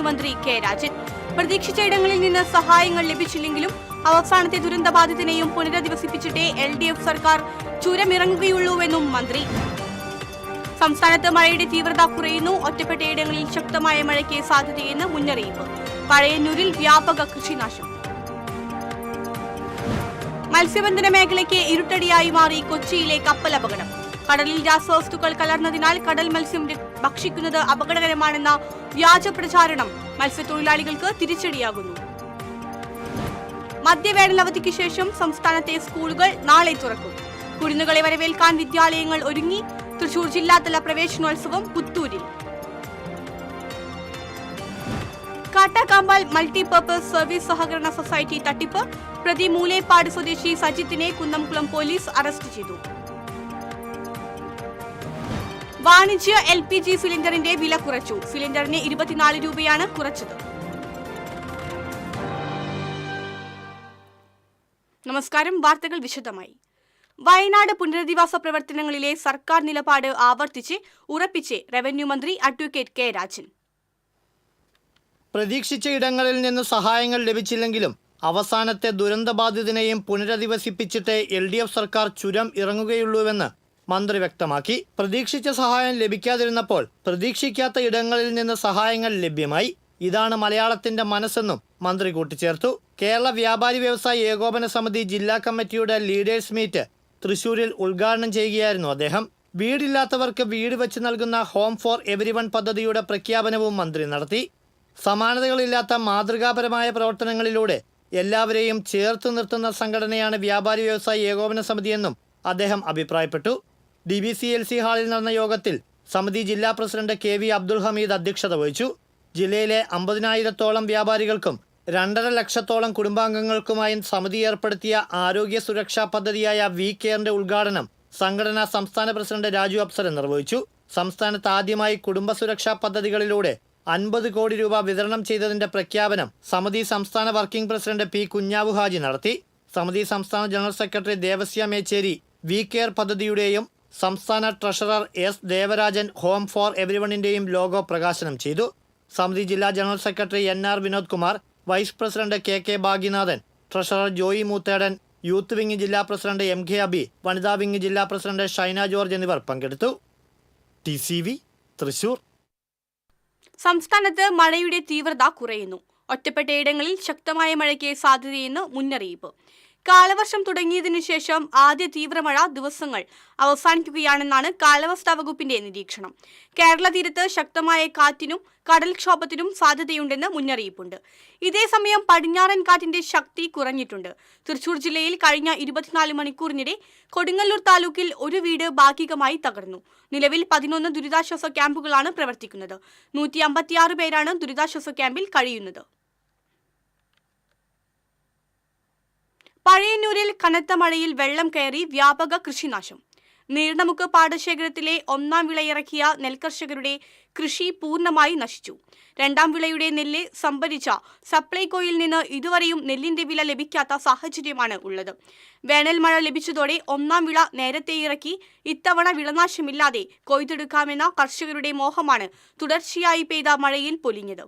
മന്ത്രി കെ രാജൻ. പ്രതീക്ഷിച്ച ഇടങ്ങളിൽ നിന്ന് സഹായങ്ങൾ ലഭിച്ചില്ലെങ്കിലും അവസാനത്തെ ദുരന്തബാധിതനെയും പുനരധിവസിപ്പിച്ചിട്ടേ LDF സർക്കാർ ചുരമിറങ്ങുകയുള്ളൂവെന്നും മന്ത്രി. സംസ്ഥാനത്ത് മഴയുടെ തീവ്രത കുറയുന്നു. ഒറ്റപ്പെട്ടയിടങ്ങളിൽ ശക്തമായ മഴയ്ക്ക് സാധ്യതയെന്ന് മുന്നറിയിപ്പ്. പഴയന്നൂരിൽ വ്യാപക കൃഷിനാശം. മത്സ്യബന്ധന മേഖലയ്ക്ക് ഇരുട്ടടിയായി മാറി കൊച്ചിയിലെ കപ്പൽ അപകടം. കടലിൽ രാസവസ്തുക്കൾ കലർന്നതിനാൽ കടൽ മത്സ്യം ഭക്ഷിക്കുന്നത് അപകടകരമാണെന്ന വ്യാജ പ്രചാരണം മത്സ്യത്തൊഴിലാളികൾക്ക് തിരിച്ചടിയാകുന്നു. മധ്യവേനൽ അവധിക്ക് ശേഷം സംസ്ഥാനത്തെ സ്കൂളുകൾ നാളെ തുറക്കും. കുരുന്നുകളെ വരവേൽക്കാൻ വിദ്യാലയങ്ങൾ ഒരുങ്ങി. തൃശൂർ ജില്ലാതല പ്രവേശനോത്സവം പുത്തൂരിൽ. കാട്ടാക്കാമ്പാൽ മൾട്ടിപർപ്പസ് സർവീസ് സഹകരണ സൊസൈറ്റി തട്ടിപ്പ്. പ്രതി മൂലേപ്പാട് സ്വദേശി സജിത്തിനെ കുന്നംകുളം പോലീസ് അറസ്റ്റ് ചെയ്തു. വാണിജ്യ LPG സിലിണ്ടറിന്റെ വില കുറച്ചു. സിലിണ്ടറിന് 24 രൂപയാണ് കുറച്ചത്. നമസ്കാരം. വാർത്തകൾ വിശദമായി. വയനാട് പുനരധിവാസ പ്രവർത്തനങ്ങളിലെ സർക്കാർ നിലപാട് ഉറപ്പിച്ച് റവന്യൂ മന്ത്രി അഡ്വക്കേറ്റ് കെ രാജൻ. പ്രതീക്ഷിച്ച ഇടങ്ങളിൽ നിന്ന് സഹായങ്ങൾ ലഭിച്ചില്ലെങ്കിലും അവസാനത്തെ ദുരന്തബാധിതനെയും പുനരധിവസിപ്പിച്ചിട്ടേ LDF സർക്കാർ ചുരം ഇറങ്ങുകയുള്ളൂവെന്ന് മന്ത്രി വ്യക്തമാക്കി. പ്രതീക്ഷിച്ച സഹായം ലഭിക്കാതിരുന്നപ്പോൾ പ്രതീക്ഷിക്കാത്ത ഇടങ്ങളിൽ നിന്ന് സഹായങ്ങൾ ലഭ്യമായി. ഇതാണ് മലയാളത്തിന്റെ മനസ്സെന്നും മന്ത്രി കൂട്ടിച്ചേർത്തു. കേരള വ്യാപാരി വ്യവസായി ഏകോപന സമിതി ജില്ലാ കമ്മിറ്റിയുടെ ലീഡേഴ്സ് മീറ്റ് തൃശൂരിൽ ഉദ്ഘാടനം ചെയ്യുകയായിരുന്നു അദ്ദേഹം. വീടില്ലാത്തവർക്ക് വീട് വെച്ച് നൽകുന്ന ഹോം ഫോർ എവരിവൺ പദ്ധതിയുടെ പ്രഖ്യാപനവും മന്ത്രി നടത്തി. സമാനതകളില്ലാത്ത മാതൃകാപരമായ പ്രവർത്തനങ്ങളിലൂടെ എല്ലാവരെയും ചേർത്ത് നിർത്തുന്ന സംഘടനയാണ് വ്യാപാരി വ്യവസായി ഏകോപന സമിതിയെന്നും അദ്ദേഹം അഭിപ്രായപ്പെട്ടു. DBCLC ഹാളിൽ നടന്ന യോഗത്തിൽ സമിതി ജില്ലാ പ്രസിഡന്റ് KV അബ്ദുൽ ഹമീദ് അധ്യക്ഷത വഹിച്ചു. ജില്ലയിലെ 50,000-ഓളം വ്യാപാരികൾക്കും 2.5 ലക്ഷത്തോളം കുടുംബാംഗങ്ങൾക്കുമായി സമിതി ഏർപ്പെടുത്തിയ ആരോഗ്യ സുരക്ഷാ പദ്ധതിയായ V-കെയറിന്റെ ഉദ്ഘാടനം സംഘടനാ സംസ്ഥാന പ്രസിഡന്റ് രാജു അപ്സരൻ നിർവഹിച്ചു. സംസ്ഥാനത്ത് ആദ്യമായി കുടുംബ സുരക്ഷാ പദ്ധതികളിലൂടെ 50 കോടി രൂപ വിതരണം ചെയ്തതിന്റെ പ്രഖ്യാപനം സമിതി സംസ്ഥാന working president P. Kunhavu Haji നടത്തി. സമിതി സംസ്ഥാന ജനറൽ സെക്രട്ടറി ദേവസ്യ മേച്ചേരി V-കെയർ പദ്ധതിയുടെയും സംസ്ഥാന treasurer S. Devarajan home for എവരിവണിന്റെയും ലോഗോ പ്രകാശനം ചെയ്തു. സമിതി ജില്ലാ general secretary NR Vinod Kumar, vice president KK Bhagyanathan, treasurer Joy Moothedan, youth wing ജില്ലാ പ്രസിഡന്റ് MK അബി, വനിതാ വിംഗ് ജില്ലാ പ്രസിഡന്റ് ഷൈന ജോർജ് എന്നിവർ പങ്കെടുത്തു. TCV തൃശൂർ. സംസ്ഥാനത്ത് മഴയുടെ തീവ്രത കുറയുന്നു. ഒറ്റപ്പെട്ടയിടങ്ങളിൽ ശക്തമായ മഴയ്ക്ക് സാധ്യതയെന്ന് മുന്നറിയിപ്പ്. കാലവർഷം തുടങ്ങിയതിനു ശേഷം ആദ്യ തീവ്രമഴ ദിവസങ്ങൾ അവസാനിക്കുകയാണെന്നാണ് കാലാവസ്ഥാ വകുപ്പിന്റെ നിരീക്ഷണം. കേരള തീരത്ത് ശക്തമായ കാറ്റിനും കടൽക്ഷോഭത്തിനും സാധ്യതയുണ്ടെന്ന് മുന്നറിയിപ്പുണ്ട്. ഇതേസമയം പടിഞ്ഞാറൻ കാറ്റിന്റെ ശക്തി കുറഞ്ഞിട്ടുണ്ട്. തൃശൂർ ജില്ലയിൽ കഴിഞ്ഞ 24 മണിക്കൂറിനിടെ കൊടുങ്ങല്ലൂർ താലൂക്കിൽ ഒരു വീട് ഭാഗികമായി തകർന്നു. നിലവിൽ 11 ദുരിതാശ്വാസ ക്യാമ്പുകളാണ് പ്രവർത്തിക്കുന്നത്. 156 പേരാണ് ദുരിതാശ്വാസ ക്യാമ്പിൽ കഴിയുന്നത്. പഴയന്നൂരിൽ കനത്ത മഴയിൽ വെള്ളം കയറി വ്യാപക കൃഷിനാശം. നീർണമുക്ക് പാടശേഖരത്തിലെ 1ാം വിളയിറക്കിയ നെൽകർഷകരുടെ കൃഷി പൂർണ്ണമായി നശിച്ചു. 2ാം വിളയുടെ നെല്ല് സംഭരിച്ച സപ്ലൈകോയിൽ നിന്ന് ഇതുവരെയും നെല്ലിന്റെ വില ലഭിക്കാത്ത സാഹചര്യമാണ് ഉള്ളത്. വേനൽ മഴ ലഭിച്ചതോടെ 1ാം വിള നേരത്തെ ഇറക്കി ഇത്തവണ വിളനാശമില്ലാതെ കൊയ്തെടുക്കാമെന്ന കർഷകരുടെ മോഹമാണ് തുടർച്ചയായി പെയ്ത മഴയിൽ പൊലിഞ്ഞത്.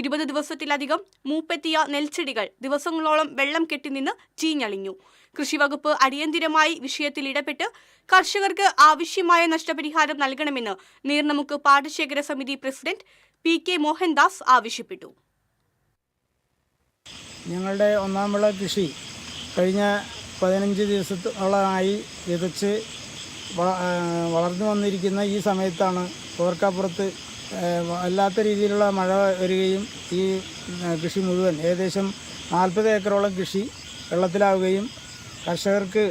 20 ദിവസത്തിലധികം മൂപ്പെത്തിയ നെൽച്ചെടികൾ ദിവസങ്ങളോളം വെള്ളം കെട്ടിനിന്ന് ചീഞ്ഞളിഞ്ഞു. കൃഷിവകുപ്പ് അടിയന്തിരമായി വിഷയത്തിൽ ഇടപെട്ട് കർഷകർക്ക് ആവശ്യമായ നഷ്ടപരിഹാരം നൽകണമെന്ന് നീർണമുക്ക് പാടശേഖര സമിതി പ്രസിഡന്റ് PK മോഹൻദാസ് ആവശ്യപ്പെട്ടു. ഞങ്ങളുടെ 1ാം വിള കൃഷി കഴിഞ്ഞ 15 ദിവസത്തോളമായി വിതച്ച് വളർന്നു വന്നിരിക്കുന്ന ഈ സമയത്താണ് ഓർക്കാപ്പുറത്ത് അല്ലാത്ത രീതിയിലുള്ള മഴ വരികയും ഈ കൃഷി മുഴുവൻ ഏകദേശം 40 ഏക്കറോളം കൃഷി വെള്ളത്തിലാവുകയും കർഷകർക്ക്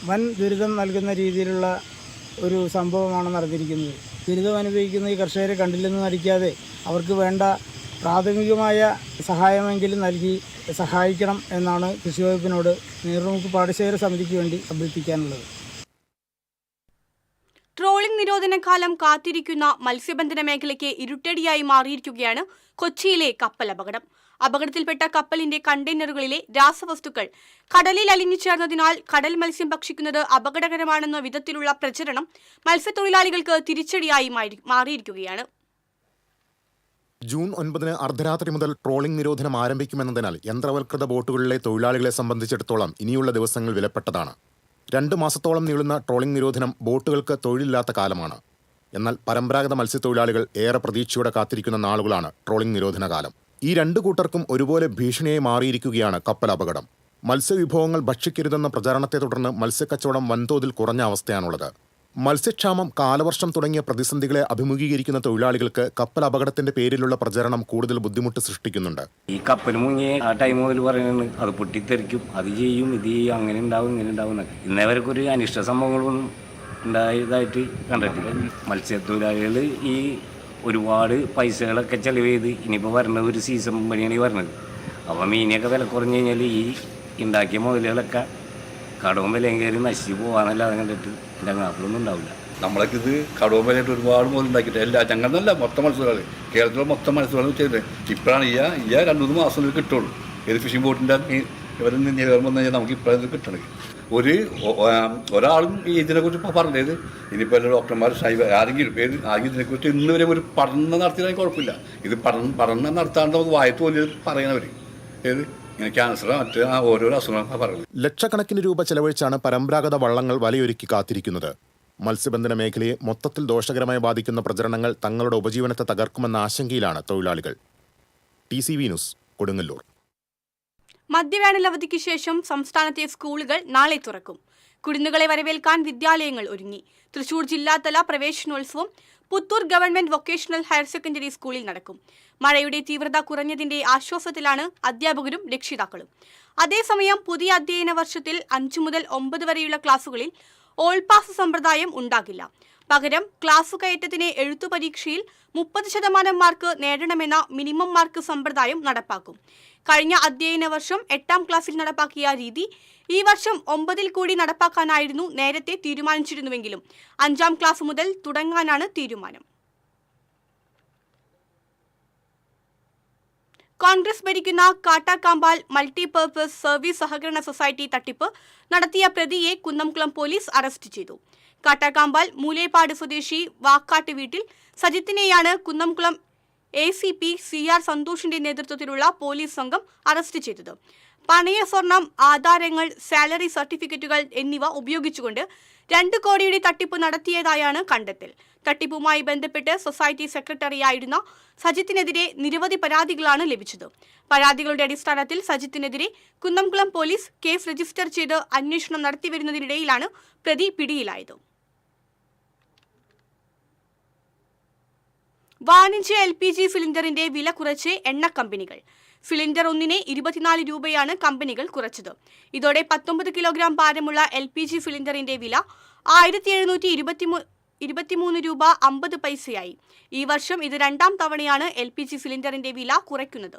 വൻ ദുരിതം നൽകുന്ന രീതിയിലുള്ള ഒരു സംഭവമാണ് നടന്നിരിക്കുന്നത്. ദുരിതം അനുഭവിക്കുന്ന ഈ കർഷകരെ കണ്ടില്ലെന്ന് നടിക്കാതെ അവർക്ക് വേണ്ട പ്രാഥമികമായ സഹായമെങ്കിലും നൽകി സഹായിക്കണം എന്നാണ് കൃഷി വകുപ്പിനോട് നീർണമുക്ക് പാടശേഖര സമിതിക്ക് വേണ്ടി അഭ്യർത്ഥിക്കാനുള്ളത്. ട്രോളിംഗ് നിരോധന കാലം കാത്തിരിക്കുന്ന മത്സ്യബന്ധന മേഖലയ്ക്ക് ഇരുട്ടടിയായി മാറിയിരിക്കുകയാണ് കൊച്ചിയിലെ കപ്പൽ അപകടം. അപകടത്തിൽപ്പെട്ട കപ്പലിന്റെ കണ്ടെയ്നറുകളിലെ രാസവസ്തുക്കൾ കടലിൽ അലിഞ്ഞു ചേർന്നതിനാൽ കടൽ മത്സ്യം ഭക്ഷിക്കുന്നത് അപകടകരമാണെന്ന വിധത്തിലുള്ള പ്രചരണം മത്സ്യത്തൊഴിലാളികൾക്ക് തിരിച്ചടിയായി മാറിയിരിക്കുകയാണ്. ജൂൺ 9 അർദ്ധരാത്രി മുതൽ ട്രോളിംഗ് നിരോധനം ആരംഭിക്കുമെന്നതിനാൽ യന്ത്രവൽകൃത ബോട്ടുകളിലെ തൊഴിലാളികളെ സംബന്ധിച്ചിടത്തോളം ഇനിയുള്ള ദിവസങ്ങൾ വിലപ്പെട്ടതാണ്. 2 മാസത്തോളം നീളുന്ന ട്രോളിംഗ് നിരോധനം ബോട്ടുകൾക്ക് തൊഴിലില്ലാത്ത കാലമാണ്. എന്നാൽ പരമ്പരാഗത മത്സ്യത്തൊഴിലാളികൾ ഏറെ പ്രതീക്ഷയോടെ കാത്തിരിക്കുന്ന നാളുകളാണ് ട്രോളിംഗ് നിരോധന കാലം. ഈ 2 കൂട്ടർക്കും ഒരുപോലെ ഭീഷണിയായി മാറിയിരിക്കുകയാണ് കപ്പൽ അപകടം. മത്സ്യവിഭവങ്ങൾ ഭക്ഷിക്കരുതെന്ന പ്രചാരണത്തെ തുടർന്ന് മത്സ്യക്കച്ചവടം വൻതോതിൽ കുറഞ്ഞ അവസ്ഥയാണുള്ളത്. മത്സ്യക്ഷാമം, കാലവർഷം തുടങ്ങിയ പ്രതിസന്ധികളെ അഭിമുഖീകരിക്കുന്ന തൊഴിലാളികൾക്ക് കപ്പൽ അപകടത്തിന്റെ പേരിലുള്ള പ്രചരണം കൂടുതൽ ബുദ്ധിമുട്ട് സൃഷ്ടിക്കുന്നുണ്ട്. ഈ കപ്പൽ മുങ്ങിയ ആ ടൈം മുതൽ പറയുന്നത് അത് പൊട്ടിത്തെറിക്കും, അത് ചെയ്യും, ഇത് ചെയ്യും, അങ്ങനെ ഉണ്ടാവും, ഇങ്ങനെ ഉണ്ടാവും എന്നൊക്കെ. ഇന്നേവരൊക്കെ ഒരു അനിഷ്ട സംഭവങ്ങളൊന്നും ഉണ്ടായതായിട്ട് കണ്ടിട്ടില്ല. മത്സ്യത്തൊഴിലാളികൾ ഈ ഒരുപാട് പൈസകളൊക്കെ ചെലവ് ചെയ്ത് ഇനിയിപ്പോൾ വരുന്നത് ഒരു സീസൺ വഴിയാണ് ഈ വരുന്നത്. അപ്പോൾ മീനൊക്കെ വില കുറഞ്ഞു കഴിഞ്ഞാൽ ഈ ഉണ്ടാക്കിയ മുതലുകളൊക്കെ കടവും വിലയും കയറി നശിച്ച് പോകാനല്ലാതെ കണ്ടിട്ട് ഞങ്ങൾക്കൊന്നും ഉണ്ടാവില്ല. നമ്മളൊക്കെ ഇത് കടവും വിലയായിട്ട് ഒരുപാട് മുതൽ ഉണ്ടാക്കിയിട്ട് എല്ലാ ഞങ്ങളെന്നല്ല മൊത്തം മത്സ്യത്തൊഴിലാളി, കേരളത്തിലെ മൊത്തം മത്സ്യത്തൊഴിലാളി ചെയ്തിട്ട് ഇപ്പോഴാണ് ഈ 2-3 മാസം കിട്ടുള്ളൂ. ഏത് ഫിഷിംഗ് ബോട്ടിൻ്റെ ഇവരിൽ നിന്ന് വന്നു കഴിഞ്ഞാൽ നമുക്ക് ഇപ്പോഴത് കിട്ടണമെങ്കിൽ ഒരാളും ഇതിനെക്കുറിച്ച് പറഞ്ഞത് ഇനിയിപ്പോൾ എല്ലാ ഡോക്ടർമാർ ആരെങ്കിലും ഇതിനെക്കുറിച്ച് ഇന്ന് വരെ ഒരു പഠനം നടത്തിയാൽ കുഴപ്പമില്ല. ഇത് പഠനം നടത്താണ്ട് നമുക്ക് വായത്ത് പോലും പറയണവർ ഇങ്ങനെ ക്യാൻസർ മറ്റ് ഓരോ അസുഖങ്ങളൊക്കെ പറയുന്നത്. ലക്ഷക്കണക്കിന് രൂപ ചെലവഴിച്ചാണ് പരമ്പരാഗത വള്ളങ്ങൾ വലയൊരുക്കി കാത്തിരിക്കുന്നത്. മത്സ്യബന്ധന മേഖലയെ മൊത്തത്തിൽ ദോഷകരമായി ബാധിക്കുന്ന പ്രചരണങ്ങൾ തങ്ങളുടെ ഉപജീവനത്തെ തകർക്കുമെന്ന ആശങ്കയിലാണ് തൊഴിലാളികൾ. TCV news, Kodungallur. മധ്യവേനൽ അവധിക്ക് ശേഷം സംസ്ഥാനത്തെ സ്കൂളുകൾ നാളെ തുറക്കും. കുരുന്നുകളെ വരവേൽക്കാൻ വിദ്യാലയങ്ങൾ ഒരുങ്ങി. തൃശൂർ ജില്ലാതല പ്രവേശനോത്സവം Puthur government vocational higher secondary സ്കൂളിൽ നടക്കും. മഴയുടെ തീവ്രത കുറഞ്ഞതിന്റെ ആശ്വാസത്തിലാണ് അധ്യാപകരും രക്ഷിതാക്കളും. അതേസമയം പുതിയ അധ്യയന വർഷത്തിൽ 5 മുതൽ 9 വരെയുള്ള ക്ലാസുകളിൽ ഓൾ പാസ് സമ്പ്രദായം ഉണ്ടാകില്ല. പകരം ക്ലാസ് കയറ്റത്തിന് എഴുത്തു പരീക്ഷയിൽ 30% മാർക്ക് നേടണമെന്ന മിനിമം മാർക്ക് സമ്പ്രദായം നടപ്പാക്കും. കഴിഞ്ഞ അധ്യയന വർഷം 8ാം ക്ലാസ്സിൽ നടപ്പാക്കിയ രീതി ഈ വർഷം 9ൽ കൂടി നടപ്പാക്കാനായിരുന്നു നേരത്തെ തീരുമാനിച്ചിരുന്നുവെങ്കിലും 5ാം ക്ലാസ് മുതൽ തുടങ്ങാനാണ് തീരുമാനം. കോൺഗ്രസ് ഭരിക്കുന്ന കാട്ടാക്കാമ്പാൽ മൾട്ടിപർപ്പസ് സർവീസ് സഹകരണ സൊസൈറ്റി തട്ടിപ്പ് നടത്തിയ പ്രതിയെ കുന്നംകുളം പോലീസ് അറസ്റ്റ് ചെയ്തു. കാട്ടാക്കാമ്പാൽ മൂലേപ്പാട് സ്വദേശി വാക്കാട്ട് വീട്ടിൽ സജിത്തിനെയാണ് കുന്നംകുളം ACP CR സന്തോഷിന്റെ നേതൃത്വത്തിലുള്ള പോലീസ് സംഘം അറസ്റ്റ് ചെയ്തത്. പണയ സ്വർണം, ആധാരങ്ങൾ, സാലറി സർട്ടിഫിക്കറ്റുകൾ എന്നിവ ഉപയോഗിച്ചുകൊണ്ട് 2 കോടിയുടെ തട്ടിപ്പ് നടത്തിയതായാണ് കണ്ടെത്തൽ. തട്ടിപ്പുമായി ബന്ധപ്പെട്ട് സൊസൈറ്റി സെക്രട്ടറിയായിരുന്ന സജിത്തിനെതിരെ നിരവധി പരാതികളാണ് ലഭിച്ചത്. പരാതികളുടെ അടിസ്ഥാനത്തിൽ സജിത്തിനെതിരെ കുന്നംകുളം പോലീസ് കേസ് രജിസ്റ്റർ ചെയ്ത് അന്വേഷണം നടത്തിവരുന്നതിനിടയിലാണ് പ്രതി പിടിയിലായത്. വാണിജ്യ LPG സിലിണ്ടറിന്റെ വില കുറച്ച് എണ്ണ കമ്പനികൾ. സിലിണ്ടർ ഒന്നിനെ 24 രൂപയാണ് കമ്പനികൾ കുറച്ചത്. ഇതോടെ 19 കിലോഗ്രാം ഭാരമുള്ള LPG സിലിണ്ടറിന്റെ വില 1723 രൂപ 50 പൈസയായി. ഈ വർഷം ഇത് 2ാം തവണയാണ് LPG സിലിണ്ടറിന്റെ വില കുറയ്ക്കുന്നത്.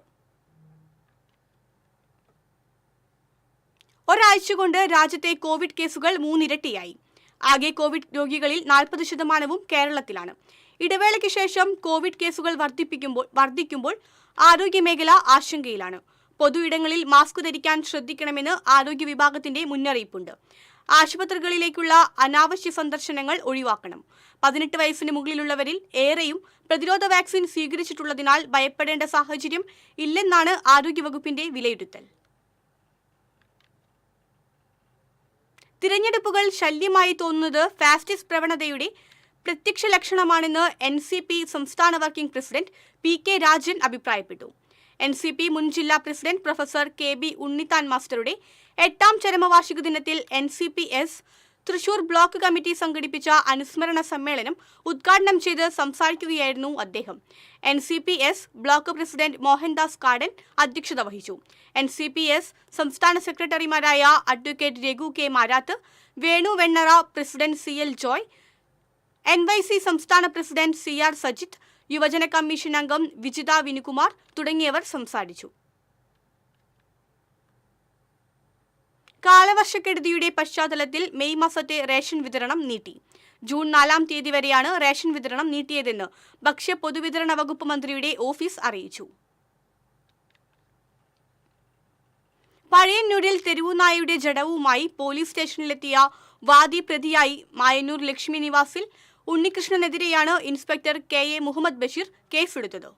ഒരാഴ്ച കൊണ്ട് രാജ്യത്തെ കോവിഡ് കേസുകൾ 3 ഇരട്ടിയായി. ആകെ കോവിഡ് രോഗികളിൽ 40% കേരളത്തിലാണ്. ഇടവേളയ്ക്ക് ശേഷം കോവിഡ് കേസുകൾ വർദ്ധിക്കുമ്പോൾ ആരോഗ്യമേഖല ആശങ്കയിലാണ്. പൊതു ഇടങ്ങളിൽ മാസ്ക് ധരിക്കാൻ ശ്രദ്ധിക്കണമെന്ന് ആരോഗ്യ വിഭാഗത്തിന്റെ മുന്നറിയിപ്പുണ്ട്. ആശുപത്രികളിലേക്കുള്ള അനാവശ്യ സന്ദർശനങ്ങൾ ഒഴിവാക്കണം. 18 വയസ്സിന് മുകളിലുള്ളവരിൽ ഏറെയും പ്രതിരോധ വാക്സിൻ സ്വീകരിച്ചിട്ടുള്ളതിനാൽ ഭയപ്പെടേണ്ട സാഹചര്യം ഇല്ലെന്നാണ് ആരോഗ്യവകുപ്പിന്റെ വിലയിരുത്തൽ. തിരഞ്ഞെടുപ്പുകൾ ശല്യമായി തോന്നുന്നത് ഫാസിസ്റ്റ് പ്രവണതയുടെ പ്രത്യക്ഷ ലക്ഷണമാണെന്ന് NCP സംസ്ഥാന വർക്കിംഗ് പ്രസിഡന്റ് PK രാജൻ അഭിപ്രായപ്പെട്ടു. NCP മുൻ ജില്ലാ പ്രസിഡന്റ് പ്രൊഫസർ KB ഉണ്ണിത്താൻ മാസ്റ്ററുടെ 8ാം ചരമവാർഷിക ദിനത്തിൽ NCPS തൃശൂർ ബ്ലോക്ക് കമ്മിറ്റി സംഘടിപ്പിച്ച അനുസ്മരണ സമ്മേളനം ഉദ്ഘാടനം ചെയ്ത് സംസാരിക്കുകയായിരുന്നു അദ്ദേഹം. NCPS ബ്ലോക്ക് പ്രസിഡന്റ് മോഹൻദാസ് കാടൻ അധ്യക്ഷത വഹിച്ചു. NCPS സംസ്ഥാന സെക്രട്ടറിമാരായ advocate Raghu K Marath, Venu Vennara, president CL Joy, NYC സംസ്ഥാന പ്രസിഡന്റ് CR സജിത്ത്, യുവജന കമ്മീഷൻ അംഗം വിജിത വിനുകുമാർ തുടങ്ങിയവർ സംസാരിച്ചു. കാലവർഷക്കെടുതിയുടെ പശ്ചാത്തലത്തിൽ മെയ് മാസത്തെ റേഷൻ വിതരണം നീട്ടി. ജൂൺ 4-ാം തീയതി വരെയാണ് റേഷൻ വിതരണം നീട്ടിയതെന്ന് ഭക്ഷ്യ പൊതുവിതരണ വകുപ്പ് മന്ത്രിയുടെ ഓഫീസ് അറിയിച്ചു. പഴയന്നൂരിൽ തെരുവുനായയുടെ ജഡവുമായി പോലീസ് സ്റ്റേഷനിലെത്തിയ വാദി പ്രതിയായി മായന്നൂർ ലക്ഷ്മി നിവാസിൽ ഉണ്ണികൃഷ്ണനെതിരെയാണ് ഇൻസ്പെക്ടർ KA മുഹമ്മദ് ബഷീർ കേസെടുത്തത്.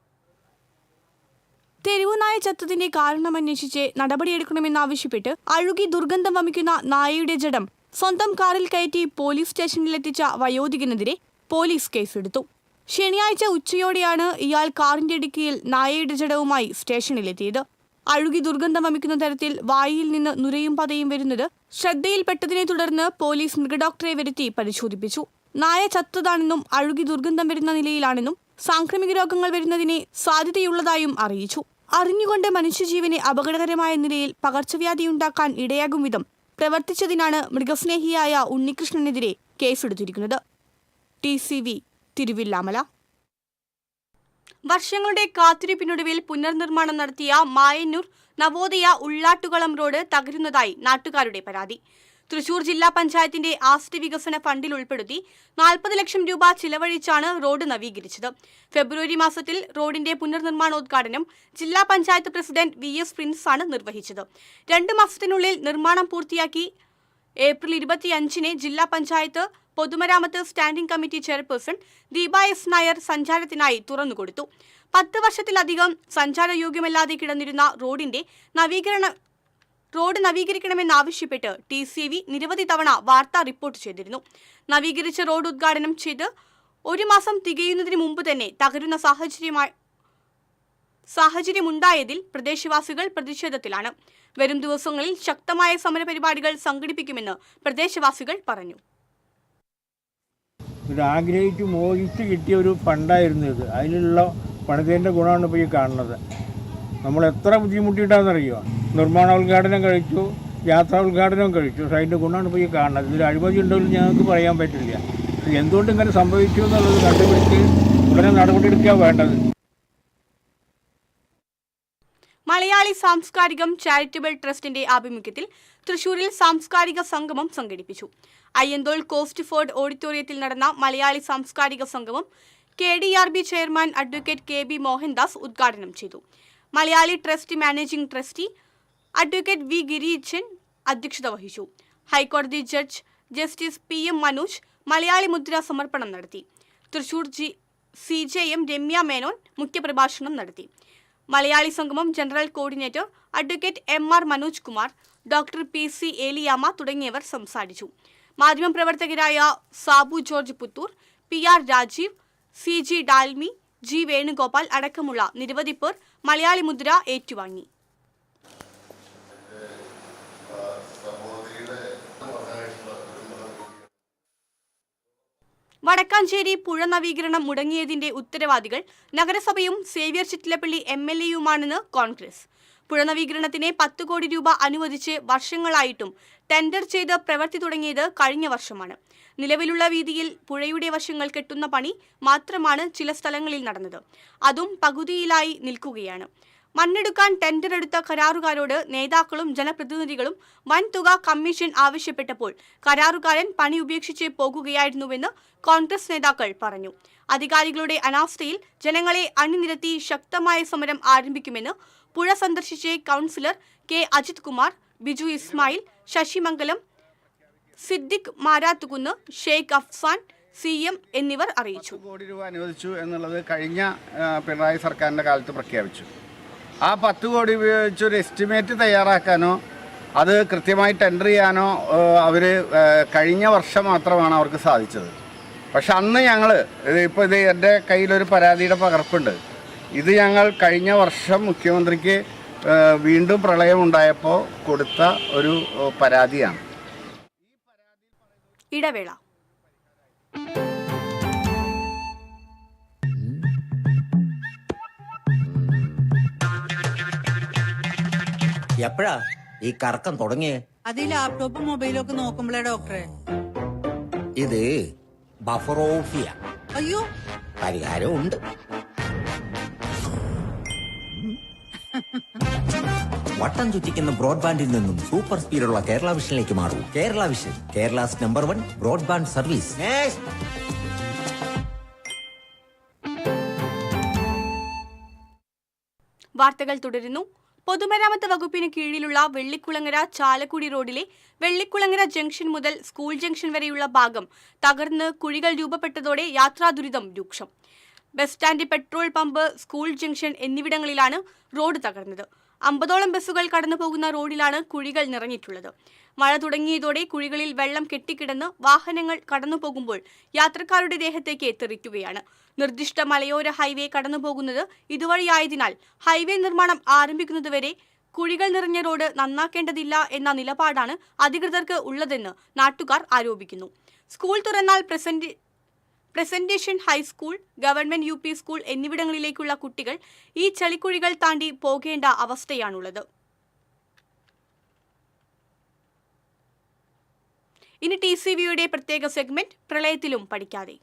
തെരുവുനായ ചത്തതിന്റെ കാരണമന്വേഷിച്ച് നടപടിയെടുക്കണമെന്നാവശ്യപ്പെട്ട് അഴുകി ദുർഗന്ധം വമിക്കുന്ന നായയുടെ ജഡം സ്വന്തം കാറിൽ കയറ്റി പോലീസ് സ്റ്റേഷനിലെത്തിച്ച വയോധികനെതിരെ പോലീസ് കേസെടുത്തു. ശനിയാഴ്ച ഉച്ചയോടെയാണ് ഇയാൾ കാറിന്റെ ഡിക്കിയിൽ നായയുടെ ജഡവുമായി സ്റ്റേഷനിലെത്തിയത്. അഴുകി ദുർഗന്ധം വമിക്കുന്ന തരത്തിൽ വായിൽ നിന്ന് നുരയും പതയും വരുന്നത് ശ്രദ്ധയിൽപ്പെട്ടതിനെ തുടർന്ന് പോലീസ് മൃഗഡോക്ടറെ വരുത്തി പരിശോധിപ്പിച്ചു. നായ ചത്തതാണെന്നും അഴുകി ദുർഗന്ധം വരുന്ന നിലയിലാണെന്നും സാംക്രമിക രോഗങ്ങൾ വരുന്നതിന് സാധ്യതയുള്ളതായും അറിയിച്ചു. അറിഞ്ഞുകൊണ്ട് മനുഷ്യജീവനെ അപകടകരമായ നിലയിൽ പകർച്ചവ്യാധിയുണ്ടാക്കാൻ ഇടയാകും വിധം പ്രവർത്തിച്ചതിനാണ് മൃഗസ്നേഹിയായ ഉണ്ണികൃഷ്ണനെതിരെ കേസെടുത്തിരിക്കുന്നത്. TCV തിരുവില്ലാമല. വർഷങ്ങളുടെ കാത്തിരിപ്പിനൊടുവിൽ പുനർനിർമ്മാണം നടത്തിയ മായന്നൂർ നവോദയ ഉള്ളാട്ടുകളം റോഡ് തകരുന്നതായി നാട്ടുകാരുടെ പരാതി. തൃശൂർ ജില്ലാ പഞ്ചായത്തിന്റെ ആസ്തി വികസന ഫണ്ടിൽ ഉൾപ്പെടുത്തി 40 ലക്ഷം രൂപ ചിലവഴിച്ചാണ് റോഡ് നവീകരിച്ചത്. ഫെബ്രുവരി മാസത്തിൽ റോഡിന്റെ പുനർനിർമ്മാണോദ്ഘാടനം ജില്ലാ പഞ്ചായത്ത് പ്രസിഡന്റ് VS പ്രിൻസ് ആണ് നിർവഹിച്ചത്. 2 മാസത്തിനുള്ളിൽ നിർമ്മാണം പൂർത്തിയാക്കി ഏപ്രിൽ 25-ന് ജില്ലാ പഞ്ചായത്ത് പൊതുമരാമത്ത് standing committee chairperson Deepa S. Nair സഞ്ചാരത്തിനായി തുറന്നുകൊടുത്തു. 10 വർഷത്തിലധികം സഞ്ചാരയോഗ്യമല്ലാതെ കിടന്നിരുന്ന റോഡ് നവീകരിക്കണമെന്നാവശ്യപ്പെട്ട് TCV നിരവധി തവണ വാർത്താ റിപ്പോർട്ട് ചെയ്തിരുന്നു. നവീകരിച്ച റോഡ് ഉദ്ഘാടനം ചെയ്ത് 1 മാസം തികയുന്നതിന് മുമ്പ് തന്നെ തകരുന്ന സാഹചര്യമുണ്ടായതിൽ പ്രദേശവാസികൾ പ്രതിഷേധത്തിലാണ്. വരും ദിവസങ്ങളിൽ ശക്തമായ സമരപരിപാടികൾ സംഘടിപ്പിക്കുമെന്ന് പ്രദേശവാസികൾ പറഞ്ഞു. ഒരു ആഗ്രഹിച്ച് മോഹിച്ച് കിട്ടിയ ഒരു ഫണ്ടായിരുന്നു ഇത്. അതിലുള്ള പണിതേൻ്റെ ഗുണമാണ് ഇപ്പോൾ ഈ കാണുന്നത്. നമ്മൾ എത്ര ബുദ്ധിമുട്ടിയിട്ടാണെന്നറിയുമോ? നിർമ്മാണോദ്ഘാടനം കഴിച്ചു, യാത്രാ ഉദ്ഘാടനം കഴിച്ചു. പക്ഷേ അതിൻ്റെ ഗുണമാണ് ഇപ്പോൾ ഈ കാണുന്നത്. ഇതിൽ അഴിമതി ഉണ്ടെങ്കിൽ ഞങ്ങൾക്ക് പറയാൻ പറ്റില്ല. എന്തുകൊണ്ട് ഇങ്ങനെ സംഭവിച്ചു എന്നുള്ളത് കണ്ടുപിടിച്ച് ഉടനെ നടപടിയെടുക്കുക വേണ്ടത്. മലയാളി സാംസ്കാരികം ചാരിറ്റബിൾ ട്രസ്റ്റിന്റെ ആഭിമുഖ്യത്തിൽ തൃശൂരിൽ സാംസ്കാരിക സംഗമം സംഘടിപ്പിച്ചു. അയ്യന്തോൾ കോസ്റ്റ് ഫോർഡ് ഓഡിറ്റോറിയത്തിൽ നടന്ന മലയാളി സാംസ്കാരിക സംഗമം KDRB chairman advocate KB Mohandas ഉദ്ഘാടനം ചെയ്തു. Malayali trust managing trustee advocate V. Gireeshan അധ്യക്ഷത വഹിച്ചു. ഹൈക്കോടതി judge justice PM Manoj Malayali മുദ്ര സമർപ്പണം നടത്തി. തൃശൂർ CJM രമ്യ മേനോൻ മുഖ്യപ്രഭാഷണം നടത്തി. മലയാളി സംഗമം general coordinator advocate MR Manoj Kumar, doctor PC Eliyamma തുടങ്ങിയവർ സംസാരിച്ചു. മാധ്യമപ്രവർത്തകരായ Sabu George Puthur, PR Rajeev, CG Dalmi, G. Venugopal അടക്കമുള്ള നിരവധി പേർ മലയാളി മുദ്ര ഏറ്റുവാങ്ങി. വടക്കാഞ്ചേരി പുഴ നവീകരണം മുടങ്ങിയതിന്റെ ഉത്തരവാദികൾ നഗരസഭയും സേവ്യർ ചിറ്റിലപ്പള്ളി MLAയുമാണെന്ന് കോൺഗ്രസ്. പുഴ നവീകരണത്തിന് 10 കോടി രൂപ അനുവദിച്ച് വർഷങ്ങളായിട്ടും ടെൻഡർ ചെയ്ത് പ്രവൃത്തി തുടങ്ങിയത് കഴിഞ്ഞ വർഷമാണ്. നിലവിലുള്ള വീതിയിൽ പുഴയുടെ വശങ്ങൾ കെട്ടുന്ന പണി മാത്രമാണ് ചില സ്ഥലങ്ങളിൽ നടന്നത്. അതും പകുതിയിലായി നിൽക്കുകയാണ്. മണ്ണെടുക്കാൻ ടെൻഡർ എടുത്ത കരാറുകാരോട് നേതാക്കളും ജനപ്രതിനിധികളും വൻതുക കമ്മീഷൻ ആവശ്യപ്പെട്ടപ്പോൾ കരാറുകാരൻ പണി ഉപേക്ഷിച്ച് പോകുകയായിരുന്നുവെന്ന് കോൺഗ്രസ് നേതാക്കൾ പറഞ്ഞു. അധികാരികളുടെ അനാസ്ഥയിൽ ജനങ്ങളെ അണിനിരത്തി ശക്തമായ സമരം ആരംഭിക്കുമെന്ന് പുഴ സന്ദർശിച്ച് councillor K. Ajith Kumar, Biju Ismail, Sasimangalam, Siddique Marathukunnu, Sheikh Afsan, CM എന്നിവർ അറിയിച്ചു. 10 കോടി രൂപ അനുവദിച്ചു എന്നുള്ളത് കഴിഞ്ഞ പിണറായി സർക്കാരിൻ്റെ കാലത്ത് പ്രഖ്യാപിച്ചു. ആ 10 കോടി ഉപയോഗിച്ച് ഒരു എസ്റ്റിമേറ്റ് തയ്യാറാക്കാനോ അത് കൃത്യമായി ടെൻഡർ ചെയ്യാനോ അവർ കഴിഞ്ഞ വർഷം മാത്രമാണ് അവർക്ക് സാധിച്ചത്. പക്ഷെ അന്ന് ഞങ്ങൾ ഇപ്പോൾ എൻ്റെ കയ്യിലൊരു പരാതിയുടെ പകർപ്പുണ്ട്. ഇത് ഞങ്ങൾ കഴിഞ്ഞ വർഷം മുഖ്യമന്ത്രിക്ക് വീണ്ടും പ്രളയമുണ്ടായപ്പോൾ കൊടുത്ത ഒരു പരാതിയാണ്. ഇടവേള. എപ്പോഴാ ഈ കറക്കം തുടങ്ങിയേ? അത് ഈ ലാപ്ടോപ്പും മൊബൈലും ഒക്കെ നോക്കുമ്പോഴേ ഡോക്ടറെ. ഇത് ബഫറോഫിയ. അയ്യോ, പരിഹാരം ഉണ്ട്. വട്ടം ചുറ്റിക്കുന്ന ബ്രോഡ്ബാൻഡിൽ നിന്നും സൂപ്പർ സ്പീഡുള്ള കേരള വിഷനിലേക്ക് മാറൂ. Kerala vision, Kerala's number 1 broadband service. വാർത്തകൾ തുടരുന്നു. പൊതുമരാമത്ത് വകുപ്പിന് കീഴിലുള്ള വെള്ളിക്കുളങ്ങര ചാലക്കുടി റോഡിലെ വെള്ളിക്കുളങ്ങര ജംഗ്ഷൻ മുതൽ സ്കൂൾ ജംഗ്ഷൻ വരെയുള്ള ഭാഗം തകർന്ന് കുഴികൾ രൂപപ്പെട്ടതോടെ യാത്രാ ദുരിതം രൂക്ഷം. Bus stand, petrol pump, school junction എന്നിവിടങ്ങളിലാണ് റോഡ് തകർന്നത്. 50ഓളം ബസ്സുകൾ കടന്നു പോകുന്ന റോഡിലാണ് കുഴികൾ നിറഞ്ഞിട്ടുള്ളത്. മഴ തുടങ്ങിയതോടെ കുഴികളിൽ വെള്ളം കെട്ടിക്കിടന്ന് വാഹനങ്ങൾ കടന്നു പോകുമ്പോൾ യാത്രക്കാരുടെ ദേഹത്തേക്ക് തെറിക്കുകയാണ്. നിർദ്ദിഷ്ട മലയോര ഹൈവേ കടന്നു പോകുന്നത് ഇതുവഴിയായതിനാൽ ഹൈവേ നിർമ്മാണം ആരംഭിക്കുന്നതുവരെ കുഴികൾ നിറഞ്ഞ റോഡ് നന്നാക്കേണ്ടതില്ല എന്ന നിലപാടാണ് അധികൃതർക്ക് ഉള്ളതെന്ന് നാട്ടുകാർ ആരോപിക്കുന്നു. സ്കൂൾ തുറന്നാൽ presentation high school, government UP school എന്നിവിടങ്ങളിലേക്കുള്ള കുട്ടികൾ ഈ ചളിക്കുഴികൾ താണ്ടി പോകേണ്ട അവസ്ഥയാണുള്ളത്. ഇനി TCVയുടെ പ്രത്യേക സെഗ്മെന്റ് പ്രളയത്തിലും പഠിക്കാതെ.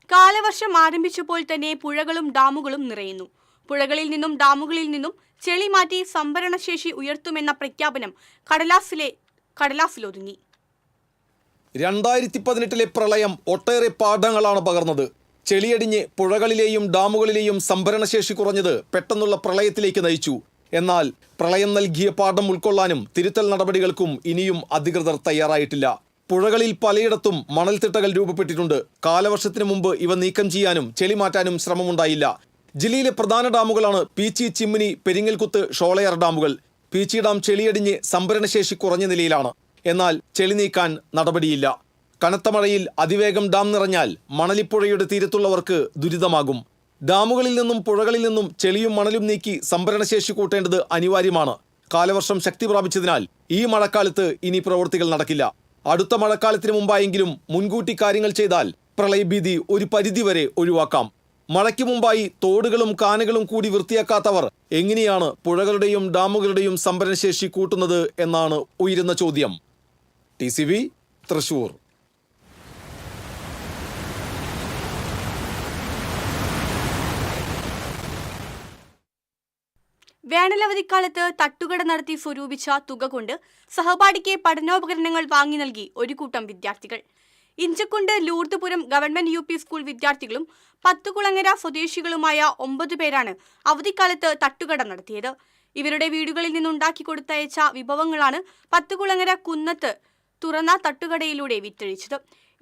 കാലവർഷം ആരംഭിച്ചപ്പോൾ തന്നെ പുഴകളും ഡാമുകളും നിറയുന്നു. പുഴകളിൽ നിന്നും ഡാമുകളിൽ നിന്നും ചെളി മാറ്റി സംഭരണശേഷി ഉയർത്തുമെന്ന പ്രഖ്യാപനം കടലാസിലൊതുങ്ങി. 2018 പ്രളയം ഒട്ടേറെ പാഠങ്ങളാണ് പകർന്നത്. ചെളിയടിഞ്ഞ് പുഴകളിലെയും ഡാമുകളിലെയും സംഭരണശേഷി കുറഞ്ഞത് പെട്ടെന്നുള്ള പ്രളയത്തിലേക്ക് നയിച്ചു. എന്നാൽ പ്രളയം നൽകിയ പാഠം ഉൾക്കൊള്ളാനും തിരുത്തൽ നടപടികൾക്കും ഇനിയും അധികൃതർ തയ്യാറായിട്ടില്ല. പുഴകളിൽ പലയിടത്തും മണൽത്തിട്ടകൾ രൂപപ്പെട്ടിട്ടുണ്ട്. കാലവർഷത്തിന് മുമ്പ് ഇവ നീക്കം ചെയ്യാനും ചെളി മാറ്റാനും ശ്രമമുണ്ടായില്ല. ജില്ലയിലെ പ്രധാന ഡാമുകളാണ് പീച്ചി, ചിമ്മിനി, പെരിങ്ങൽകുത്ത്, ഷോളയാർ ഡാമുകൾ. പീച്ചി ഡാം ചെളിയടിഞ്ഞ് സംഭരണശേഷി കുറഞ്ഞ നിലയിലാണ്. എന്നാൽ ചെളി നീക്കാൻ നടപടിയില്ല. കനത്ത മഴയിൽ അതിവേഗം ഡാം നിറഞ്ഞാൽ മണലിപ്പുഴയുടെ തീരത്തുള്ളവർക്ക് ദുരിതമാകും. ഡാമുകളിൽ നിന്നും പുഴകളിൽ നിന്നും ചെളിയും മണലും നീക്കി സംഭരണശേഷി കൂട്ടേണ്ടത് അനിവാര്യമാണ്. കാലവർഷം ശക്തി പ്രാപിച്ചതിനാൽ ഈ മഴക്കാലത്ത് ഇനി പ്രവൃത്തികൾ നടക്കില്ല. അടുത്ത മഴക്കാലത്തിന് മുമ്പായെങ്കിലും മുൻകൂട്ടി കാര്യങ്ങൾ ചെയ്താൽ പ്രളയഭീതി ഒരു പരിധിവരെ ഒഴിവാക്കാം. മഴയ്ക്ക് മുമ്പായി തോടുകളും കാനകളും കൂടി വൃത്തിയാക്കാത്തവർ എങ്ങനെയാണ് പുഴകളുടെയും ഡാമുകളുടെയും സംഭരണശേഷി കൂട്ടുന്നത് എന്നാണ് ഉയരുന്ന ചോദ്യം. TCV തൃശൂർ. വേനലവധിക്കാലത്ത് തട്ടുകട നടത്തി സ്വരൂപിച്ച തുക കൊണ്ട് സഹപാഠിക്ക് പഠനോപകരണങ്ങൾ വാങ്ങി നൽകി ഒരു കൂട്ടം വിദ്യാർത്ഥികൾ. Inchakkundu Lourdepuram government UP school വിദ്യാർത്ഥികളും പത്തുകുളങ്ങര സ്വദേശികളുമായ 9 പേരാണ് അവധിക്കാലത്ത് തട്ടുകട നടത്തിയത്. ഇവരുടെ വീടുകളിൽ നിന്നുണ്ടാക്കി കൊടുത്തയച്ച വിഭവങ്ങളാണ് പത്തുകുളങ്ങര കുന്നത്ത് തുറന്ന തട്ടുകടയിലൂടെ വിറ്റഴിച്ചത്.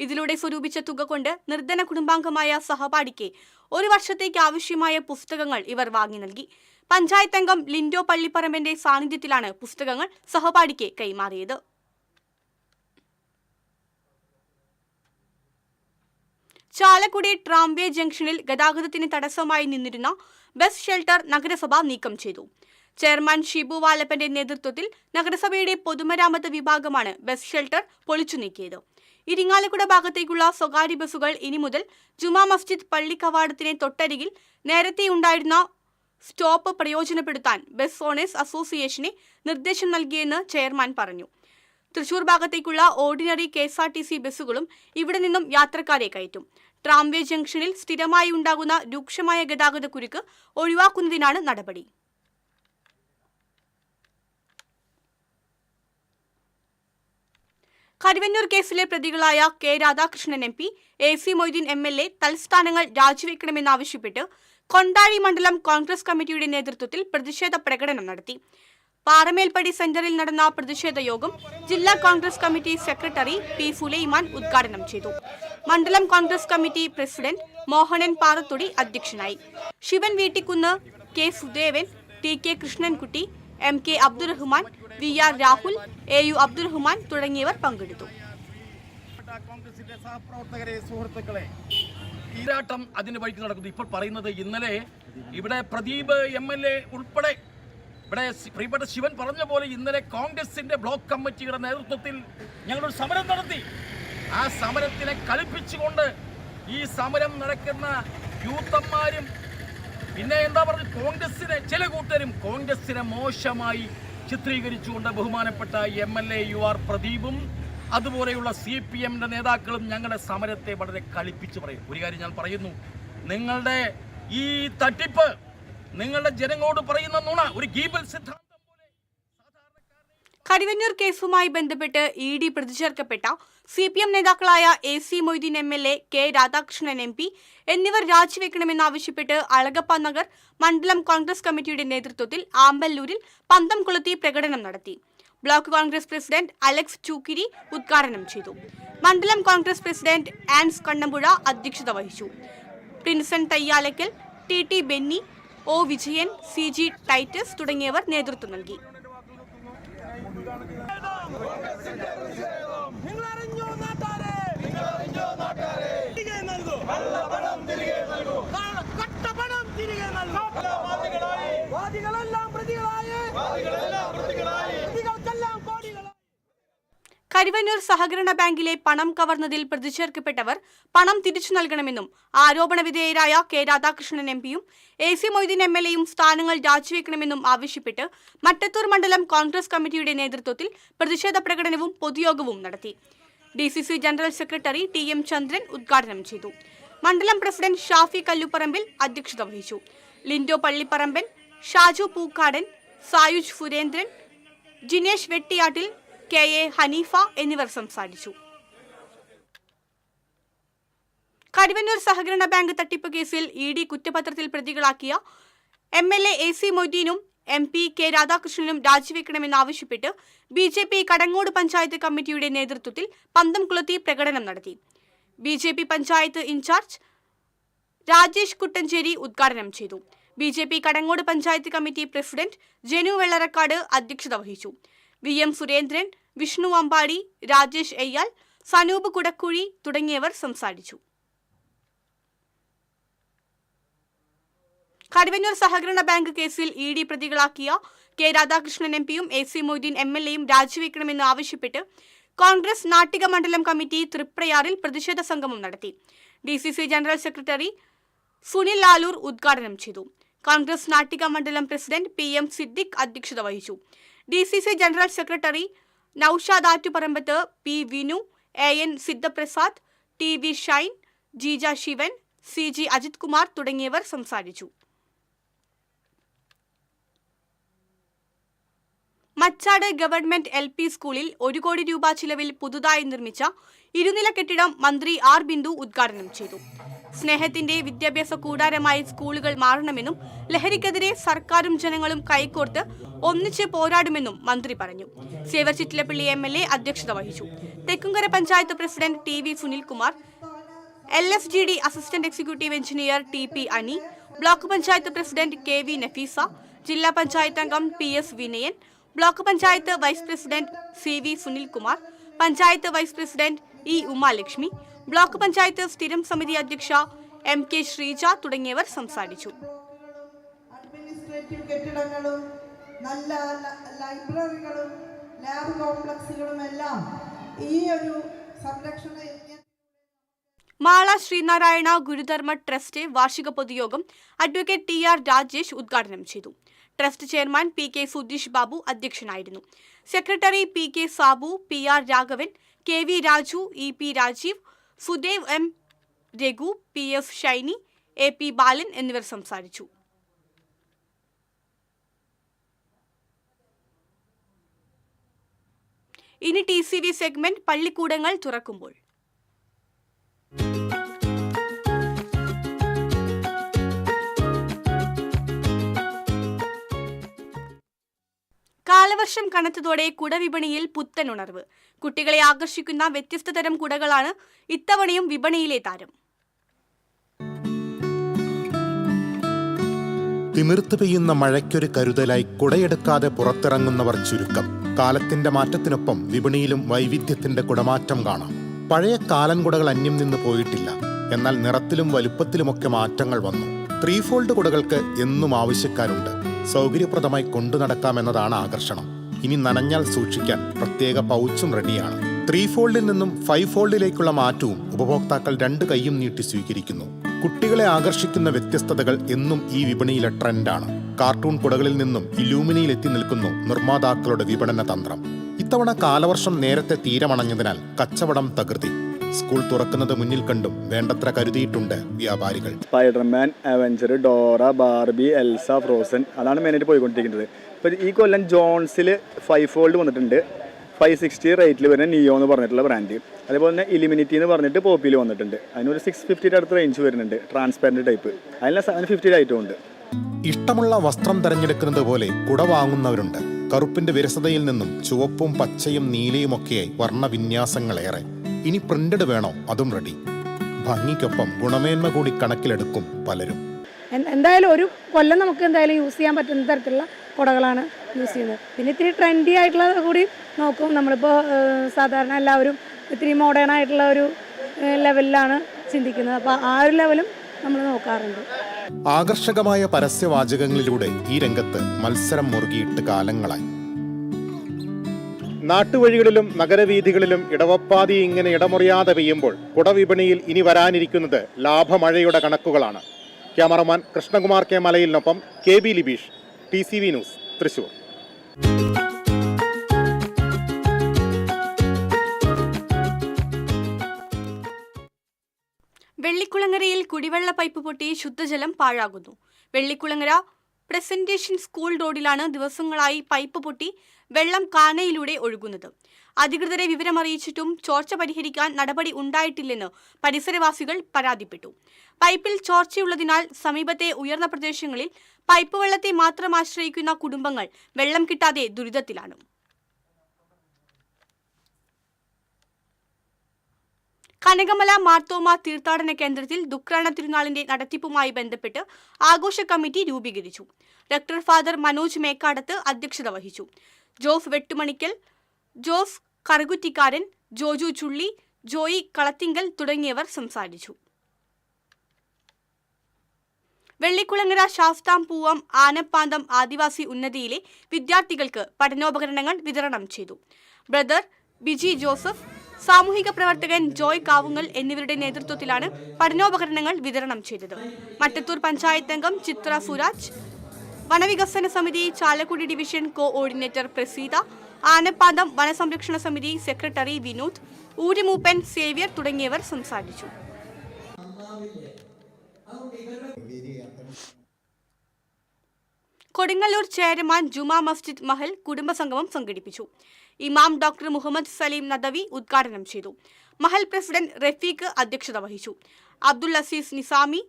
ഇതിലൂടെ സ്വരൂപിച്ച തുക കൊണ്ട് നിർധന കുടുംബാംഗമായ സഹപാഠിക്ക് ഒരു വർഷത്തേക്ക് ആവശ്യമായ പുസ്തകങ്ങൾ ഇവർ വാങ്ങി നൽകി. പഞ്ചായത്ത് അംഗം ലിൻഡോ പള്ളിപ്പറമ്പിന്റെ സാന്നിധ്യത്തിലാണ് പുസ്തകങ്ങൾ സഹപാഠിക്ക് കൈമാറിയത്. ചാലക്കുടി ട്രാംവേ ജംഗ്ഷനിൽ ഗതാഗതത്തിന് തടസ്സമായി നിന്നിരുന്ന ബസ് ഷെൽട്ടർ നഗരസഭ നീക്കം ചെയ്തു. ചെയർമാൻ ഷിബു വാലപ്പന്റെ നേതൃത്വത്തിൽ നഗരസഭയുടെ പൊതുമരാമത്ത് വിഭാഗമാണ് ബസ് ഷെൽട്ടർ പൊളിച്ചു നീക്കിയത്. ഇരിങ്ങാലക്കുട ഭാഗത്തേക്കുള്ള സ്വകാര്യ ബസ്സുകൾ ഇനി മുതൽ ജുമാ മസ്ജിദ് പള്ളി കവാടത്തിന് തൊട്ടരികിൽ നേരത്തെയുണ്ടായിരുന്ന സ്റ്റോപ്പ് പ്രയോജനപ്പെടുത്താൻ ബസ് ഓണേഴ്സ് അസോസിയേഷന് നിർദ്ദേശം നൽകിയെന്ന് ചെയർമാൻ പറഞ്ഞു. തൃശൂർ ഭാഗത്തേക്കുള്ള ഓർഡിനറി KSRTC ബസ്സുകളും ഇവിടെ നിന്നും യാത്രക്കാരെ കയറ്റും. ട്രാംവേ ജംഗ്ഷനിൽ സ്ഥിരമായി ഉണ്ടാകുന്ന രൂക്ഷമായ ഗതാഗത കുരുക്ക് ഒഴിവാക്കുന്നതിനാണ് നടപടി. കരുവന്നൂർ കേസിലെ പ്രതികളായ K. Radhakrishnan MP, AC Moideen MLA തൽസ്ഥാനങ്ങൾ രാജിവെക്കണമെന്നാവശ്യപ്പെട്ട് Kondazhy മണ്ഡലം കോൺഗ്രസ് കമ്മിറ്റിയുടെ നേതൃത്വത്തിൽ പ്രതിഷേധ പ്രകടനം നടത്തി. പാറമേൽപ്പടി സെന്ററിൽ നടന്ന പ്രതിഷേധ യോഗം ജില്ലാ Congress committee secretary P. Sulaiman ഉദ്ഘാടനം ചെയ്തു. മണ്ഡലം കോൺഗ്രസ് കമ്മിറ്റി പ്രസിഡന്റ് മോഹനൻ പാറത്തൊടി അധ്യക്ഷനായി. Shivan Veettikkunnu, K. Sudevan, TK Krishnankutty, MK Abdurahman, VR Rahul, AU Abdurahman തുടങ്ങിയവർ പങ്കെടുത്തു. കോൺഗ്രസിന്റെ സഹപ്രവർത്തകരെ, സുഹൃത്തുക്കളെ, ഈരാട്ടം അതിന് വഴിക്ക് നടക്കുന്നു. ഇപ്പോൾ പറയുന്നത് ഇന്നലെ ഇവിടെ പ്രദീപ് MLA ഉൾപ്പെടെ ഇവിടെ പ്രിയപ്പെട്ട ശിവൻ പറഞ്ഞ പോലെ ഇന്നലെ കോൺഗ്രസിന്റെ ബ്ലോക്ക് കമ്മിറ്റിയുടെ നേതൃത്വത്തിൽ ഞങ്ങളൊരു സമരം നടത്തി. ആ സമരത്തിനെ കളിപ്പിച്ചുകൊണ്ട് ഈ സമരം നടക്കുന്ന യൂത്തന്മാരും പിന്നെ എന്താ പറയുക കോൺഗ്രസിനെ ചില കൂട്ടരും കോൺഗ്രസിനെ മോശമായി ചിത്രീകരിച്ചുകൊണ്ട് ബഹുമാനപ്പെട്ട MLA UR പ്രദീപും അതുപോലെയുള്ള CPMന്റെ നേതാക്കളും ഞങ്ങളുടെ സമരത്തെ വളരെ കളിപ്പിച്ച് പറയും. ഒരു കാര്യം ഞാൻ പറയുന്നു, നിങ്ങളുടെ ഈ തട്ടിപ്പ്, നിങ്ങളുടെ ജനങ്ങളോട് പറയുന്ന നുണ, ഒരു ഗീബൽ സിദ്ധാന്തം പോലെ കരുവന്നൂർ കേസുമായി ബന്ധപ്പെട്ട് ED പ്രതി ചേർക്കപ്പെട്ട CPM നേതാക്കളായ AC Moideen MLA, K. Radhakrishnan MP എന്നിവർ രാജിവെക്കണമെന്നാവശ്യപ്പെട്ട് അളഗപ്പ നഗർ മണ്ഡലം കോൺഗ്രസ് കമ്മിറ്റിയുടെ നേതൃത്വത്തിൽ ആമ്പല്ലൂരിൽ പന്തം കൊളുത്തി പ്രകടനം നടത്തി. ബ്ലോക്ക് കോൺഗ്രസ് പ്രസിഡന്റ് അലക്സ് ചൂക്കിരി ഉദ്ഘാടനം ചെയ്തു. മണ്ഡലം കോൺഗ്രസ് പ്രസിഡന്റ് ആൻസ് കണ്ണമ്പുഴ അധ്യക്ഷത വഹിച്ചു. Prinson Thayyalakkal, T Benny, O Vijayan, CG Titus തുടങ്ങിയവർ നേതൃത്വം നൽകി. കരുവന്നൂർ സഹകരണ ബാങ്കിലെ പണം കവർന്നതിൽ പ്രതിചേർക്കപ്പെട്ടവർ പണം തിരിച്ചു നൽകണമെന്നും ആരോപണ വിധേയരായ കെ രാധാകൃഷ്ണൻ MP-യും AC മൊയ്തീൻ MLA-യും സ്ഥാനങ്ങൾ രാജിവെക്കണമെന്നും ആവശ്യപ്പെട്ട് മട്ടത്തൂർ മണ്ഡലം കോൺഗ്രസ് കമ്മിറ്റിയുടെ നേതൃത്വത്തിൽ പ്രതിഷേധ പ്രകടനവും പൊതുയോഗവും നടത്തി. DCC general secretary TM Chandran ഉദ്ഘാടനം ചെയ്തു. മണ്ഡലം പ്രസിഡന്റ് ഷാഫി കല്ലുപറമ്പിൽ അധ്യക്ഷത വഹിച്ചു. ലിൻഡോ പള്ളിപ്പറമ്പൻ, ഷാജു പൂക്കാടൻ, സായുജ് സുരേന്ദ്രൻ, ജിനേഷ് വെട്ടിയാട്ടിൽ, KA ഹനീഫ എന്നിവർ സംസാരിച്ചു. കരുവന്നൂർ സഹകരണ ബാങ്ക് തട്ടിപ്പ് കേസിൽ ED കുറ്റപത്രത്തിൽ പ്രതികളാക്കിയ MLA AC മൊയ്തീനും MP കെ രാധാകൃഷ്ണനും രാജിവെക്കണമെന്നാവശ്യപ്പെട്ട് BJP കടങ്ങോട് പഞ്ചായത്ത് കമ്മിറ്റിയുടെ നേതൃത്വത്തിൽ പന്തംകുളത്തി പ്രകടനം നടത്തി. BJP പഞ്ചായത്ത് ഇൻചാർജ് രാജേഷ് കുട്ടഞ്ചേരി ഉദ്ഘാടനം ചെയ്തു. BJP Kadangode panchayat committee president Janu Vellarakkad അധ്യക്ഷത വഹിച്ചു. VM സുരേന്ദ്രൻ, വിഷ്ണു അമ്പാടി, രാജേഷ് അയ്യാൽ, സനൂപ് കുടക്കുഴി തുടങ്ങിയവർ സംസാരിച്ചു. കരുവന്നൂർ സഹകരണ ബാങ്ക് കേസിൽ ED പ്രതികളാക്കിയ കെ രാധാകൃഷ്ണൻ MP-യും AC മൊയ്തീൻ MLA-യും രാജിവെക്കണമെന്ന് ആവശ്യപ്പെട്ട് കോൺഗ്രസ് നാട്ടിക മണ്ഡലം കമ്മിറ്റി തൃപ്രയാറിൽ പ്രതിഷേധ സംഗമം നടത്തി. DCC general secretary Sunil Lalur ഉദ്ഘാടനം ചെയ്തു. കോൺഗ്രസ് നാട്ടിക മണ്ഡലം പ്രസിഡന്റ് PM സിദ്ദിഖ് അധ്യക്ഷത വഹിച്ചു. DCC general secretary Noushad Attuparambath, P Vinu, AN Sidhaprasad, TV Shine, Jeeja Sivan, CG Ajith Kumar തുടങ്ങിയവർ സംസാരിച്ചു. മച്ചാട് ഗവൺമെന്റ് LP സ്കൂളിൽ 1 കോടി രൂപ ചിലവിൽ പുതുതായി നിർമ്മിച്ച ഇരുനില കെട്ടിടം മന്ത്രി R ബിന്ദു ഉദ്ഘാടനം ചെയ്തു. സ്നേഹത്തിന്റെ വിദ്യാഭ്യാസ കൂടാരമായി സ്കൂളുകൾ മാറണമെന്നും ലഹരിക്കെതിരെ സർക്കാരും ജനങ്ങളും കൈകോർത്ത് ഒന്നിച്ച് പോരാടുമെന്നും മന്ത്രി പറഞ്ഞു. സേവർ ചിറ്റിലപ്പള്ളി MLA അധ്യക്ഷത വഹിച്ചു. Thekkumkara panchayat president TV Sunilkumar, LSGD assistant executive engineer TP Ani, block panchayat president KV Nafeesa, ജില്ലാ പഞ്ചായത്ത് അംഗം PS Vinayan, block panchayat vice president CV Sunilkumar, panchayat vice president E Umalakshmi, block panchayat സ്ഥിരം സമിതി അധ്യക്ഷ MK ശ്രീജ തുടങ്ങിയവർ സംസാരിച്ചു. അഡ്മിനിസ്ട്രേറ്റീവ് കെട്ടിടങ്ങളും നല്ല ലൈബ്രറികളും ലാബ് കോംപ്ലക്സുകളും എല്ലാം ഈ ഒരു സംരക്ഷണ മാള ശ്രീനാരായണ ഗുരുധർമ്മ ട്രസ്റ്റ് വാർഷിക പൊതുയോഗം അഡ്വക്കേറ്റ് TR രാജേഷ് ഉദ്ഘാടനം ചെയ്തു. Trust chairman PK Sudheesh Babu അധ്യക്ഷനായിരുന്നു. Secretary PK Sabu, PR Raghavan, KV Raju, EP Rajeev, Sudev M Raghu, PF Shiny, AP Balan എന്നിവർ സംസാരിച്ചു. ഇനി TCV സെഗ്മെന്റ് പള്ളിക്കൂടങ്ങൾ തുറക്കുമ്പോൾ. കാലവർഷം കനത്തതോടെ കുടവിപണിയിൽ പുത്തൻ ഉണർവ്. കുട്ടികളെ ആകർഷിക്കുന്ന വ്യത്യസ്ത തരം കുടകളാണ് ഇത്തവണയും വിപണിയിലെ താരം. തിമിർത്ത് പെയ്യുന്ന മഴയ്ക്കൊരു കരുതലായി കുടയെടുക്കാതെ പുറത്തിറങ്ങുന്നവർ ചുരുക്കം. കാലത്തിന്റെ മാറ്റത്തിനൊപ്പം വിപണിയിലും വൈവിധ്യത്തിന്റെ കുടമാറ്റം കാണാം. പഴയ കാലൻ കുടകൾ അന്യം നിന്ന് പോയിട്ടില്ല. എന്നാൽ നിറത്തിലും വലുപ്പത്തിലുമൊക്കെ മാറ്റങ്ങൾ വന്നു. 3 ഫോൾഡ് കുടകൾക്ക് എന്നും ആവശ്യക്കാരുണ്ട്. സൗകര്യപ്രദമായി കൊണ്ടു നടക്കാമെന്നതാണ് ആകർഷണം. ഇനി നനഞ്ഞാൽ സൂക്ഷിക്കാൻ പ്രത്യേക പൗച്ചും റെഡിയാണ്. 3 ഫോൾഡിൽ നിന്നും 5 ഫോൾഡിലേക്കുള്ള മാറ്റവും ഉപഭോക്താക്കൾ 2 കൈയും നീട്ടി സ്വീകരിക്കുന്നു. കുട്ടികളെ ആകർഷിക്കുന്ന വ്യത്യസ്തതകൾ എന്നും ഈ വിപണിയിലെ ട്രെൻഡാണ്. കാർട്ടൂൺ കുടകളിൽ നിന്നും ഇലൂമിനിയിൽ എത്തി നിൽക്കുന്നു നിർമ്മാതാക്കളുടെ വിപണന തന്ത്രം. ഇത്തവണ കാലവർഷം നേരത്തെ തീരമണഞ്ഞതിനാൽ കച്ചവടം തകൃതി. സ്കൂൾ തുറക്കുന്നത് മുന്നിൽ കണ്ടും വേണ്ടത്ര കരുതിയിട്ടുണ്ട് വ്യാപാരികൾ. Spiderman, avenger, Dora, Barbie, Elsa, frozen അതാണ് മെയിനായിട്ട് പോയിക്കൊണ്ടിരിക്കുന്നത്. ഇപ്പോൾ ഈ കൊല്ലം ജോൺസിൽ 5 ഫോൾഡ് വന്നിട്ടുണ്ട്. 560 റേറ്റിൽ വരുന്ന നിയോ എന്ന് പറഞ്ഞിട്ടുള്ള ബ്രാൻഡ്. അതേപോലെ തന്നെ ഇലിമിനിറ്റി എന്ന് പറഞ്ഞിട്ട് പോപ്പിയിൽ വന്നിട്ടുണ്ട്. അതിനൊരു 650 അടുത്ത് റേഞ്ച് വരുന്നുണ്ട്. Transparent type. അതിൽ 750 ഐറ്റം ഉണ്ട്. ഇഷ്ടമുള്ള വസ്ത്രം തിരഞ്ഞെടുക്കുന്നത് പോലെ കുട വാങ്ങുന്നവരുണ്ട്. കറുപ്പിന്റെ വിരസതയിൽ നിന്നും ചുവപ്പും പച്ചയും നീലയുമൊക്കെയായി വർണ്ണവിന്യാസങ്ങളേറെ. ഇനി പ്രിന്റഡ് വേണോ? അതും റെഡി. ഭംഗിക്കൊപ്പം ഗുണമേന്മ കൂടി കണക്കിലെടുക്കും പലരും. എന്തായാലും ഒരു കൊല്ലം നമുക്ക് എന്തായാലും യൂസ് ചെയ്യാൻ പറ്റുന്ന തരത്തിലുള്ള കുടകളാണ് യൂസ് ചെയ്യുന്നത്. പിന്നെ ഇത്തിരി ട്രെൻഡി ആയിട്ടുള്ളത് കൂടി നോക്കും. നമ്മളിപ്പോൾ സാധാരണ എല്ലാവരും ഇത്തിരി മോഡേൺ ആയിട്ടുള്ള ഒരു ലെവലിലാണ് ചിന്തിക്കുന്നത്. അപ്പോൾ ആ ഒരു ലെവലും നമ്മൾ നോക്കാറുണ്ട്. ആകർഷകമായ പരസ്യവാചകങ്ങളിലൂടെ ഈ രംഗത്ത് മത്സരം മുറുകിയിട്ട് കാലങ്ങളായി. നാട്ടുവഴികളിലും നഗരവീഥികളിലും ഇടവപ്പാതി ഇങ്ങനെ ഇടമുറിയാതെ പെയ്യുമ്പോൾ കുടവിപണിയിൽ ഇനി വരാനിരിക്കുന്നത് ലാഭമഴയുടെ കണക്കുകളാണ്. ക്യാമറമാൻ കൃഷ്ണകുമാർ കെ മലയിലിനൊപ്പം KB Libeesh, TCV news, Thrissur. വെള്ളിക്കുളങ്ങരയിൽ കുടിവെള്ള പൈപ്പ് പൊട്ടി ശുദ്ധജലം പാഴാകുന്നു. വെള്ളിക്കുളങ്ങര പ്രസന്റേഷൻ സ്കൂൾ റോഡിലാണ് ദിവസങ്ങളായി പൈപ്പ് പൊട്ടി വെള്ളം കാനയിലൂടെ ഒഴുകുന്നത്. അധികൃതരെ വിവരമറിയിച്ചിട്ടും ചോർച്ച പരിഹരിക്കാൻ നടപടി ഉണ്ടായിട്ടില്ലെന്ന് പരിസരവാസികൾ പരാതിപ്പെട്ടു. പൈപ്പിൽ ചോർച്ചയുള്ളതിനാൽ സമീപത്തെ ഉയർന്ന പ്രദേശങ്ങളിൽ പൈപ്പ് വെള്ളത്തെ മാത്രം ആശ്രയിക്കുന്ന കുടുംബങ്ങൾ വെള്ളം കിട്ടാതെ ദുരിതത്തിലാണ്. കനകമല മാർത്തോമ തീർത്ഥാടന കേന്ദ്രത്തിൽ ദുഃഖാടന തിരുനാളിന്റെ നടത്തിപ്പുമായി ബന്ധപ്പെട്ട് ആഘോഷ കമ്മിറ്റി രൂപീകരിച്ചു. ഡോക്ടർ ഫാദർ മനോജ് മേക്കാടത്ത് അധ്യക്ഷത വഹിച്ചു. ജോസ് വെട്ടുമണിക്കൽ, ജോസ് കറുകുറ്റിക്കാരൻ, ജോജു ചുള്ളി, ജോയി കളത്തിങ്കൽ തുടങ്ങിയവർ സംസാരിച്ചു. വെള്ളിക്കുളങ്ങര ശാസ്താംപൂവം ആനപ്പാന്തം ആദിവാസി ഉന്നതിയിലെ വിദ്യാർത്ഥികൾക്ക് പഠനോപകരണങ്ങൾ വിതരണം ചെയ്തു. ബ്രദർ ബിജി ജോസഫ്, സാമൂഹിക പ്രവർത്തകൻ ജോയ് കാവുങ്ങൽ എന്നിവരുടെ നേതൃത്വത്തിലാണ് പഠനോപകരണങ്ങൾ വിതരണം ചെയ്തത്. മട്ടത്തൂർ പഞ്ചായത്ത് അംഗം ചിത്ര സുരാജ്, വനവികസന സമിതി ചാലക്കുടി ഡിവിഷൻ കോഓർഡിനേറ്റർ പ്രസീത, ആനപ്പാന്തം വനസംരക്ഷണ സമിതി സെക്രട്ടറി വിനോദ്, ഊരുമൂപ്പൻ സേവ്യർ തുടങ്ങിയവർ സംസാരിച്ചു. കൊടുങ്ങല്ലൂർ ചെയർമാൻ ജുമാ മസ്ജിദ് മഹൽ കുടുംബസംഗമം സംഘടിപ്പിച്ചു. ഇമാം ഡോക്ടർ മുഹമ്മദ് സലീം നദവി ഉദ്ഘാടനം ചെയ്തു. മഹൽ പ്രസിഡന്റ് റഫീഖ് അധ്യക്ഷത വഹിച്ചു. അബ്ദുൽ അസീസ് നിസാമി,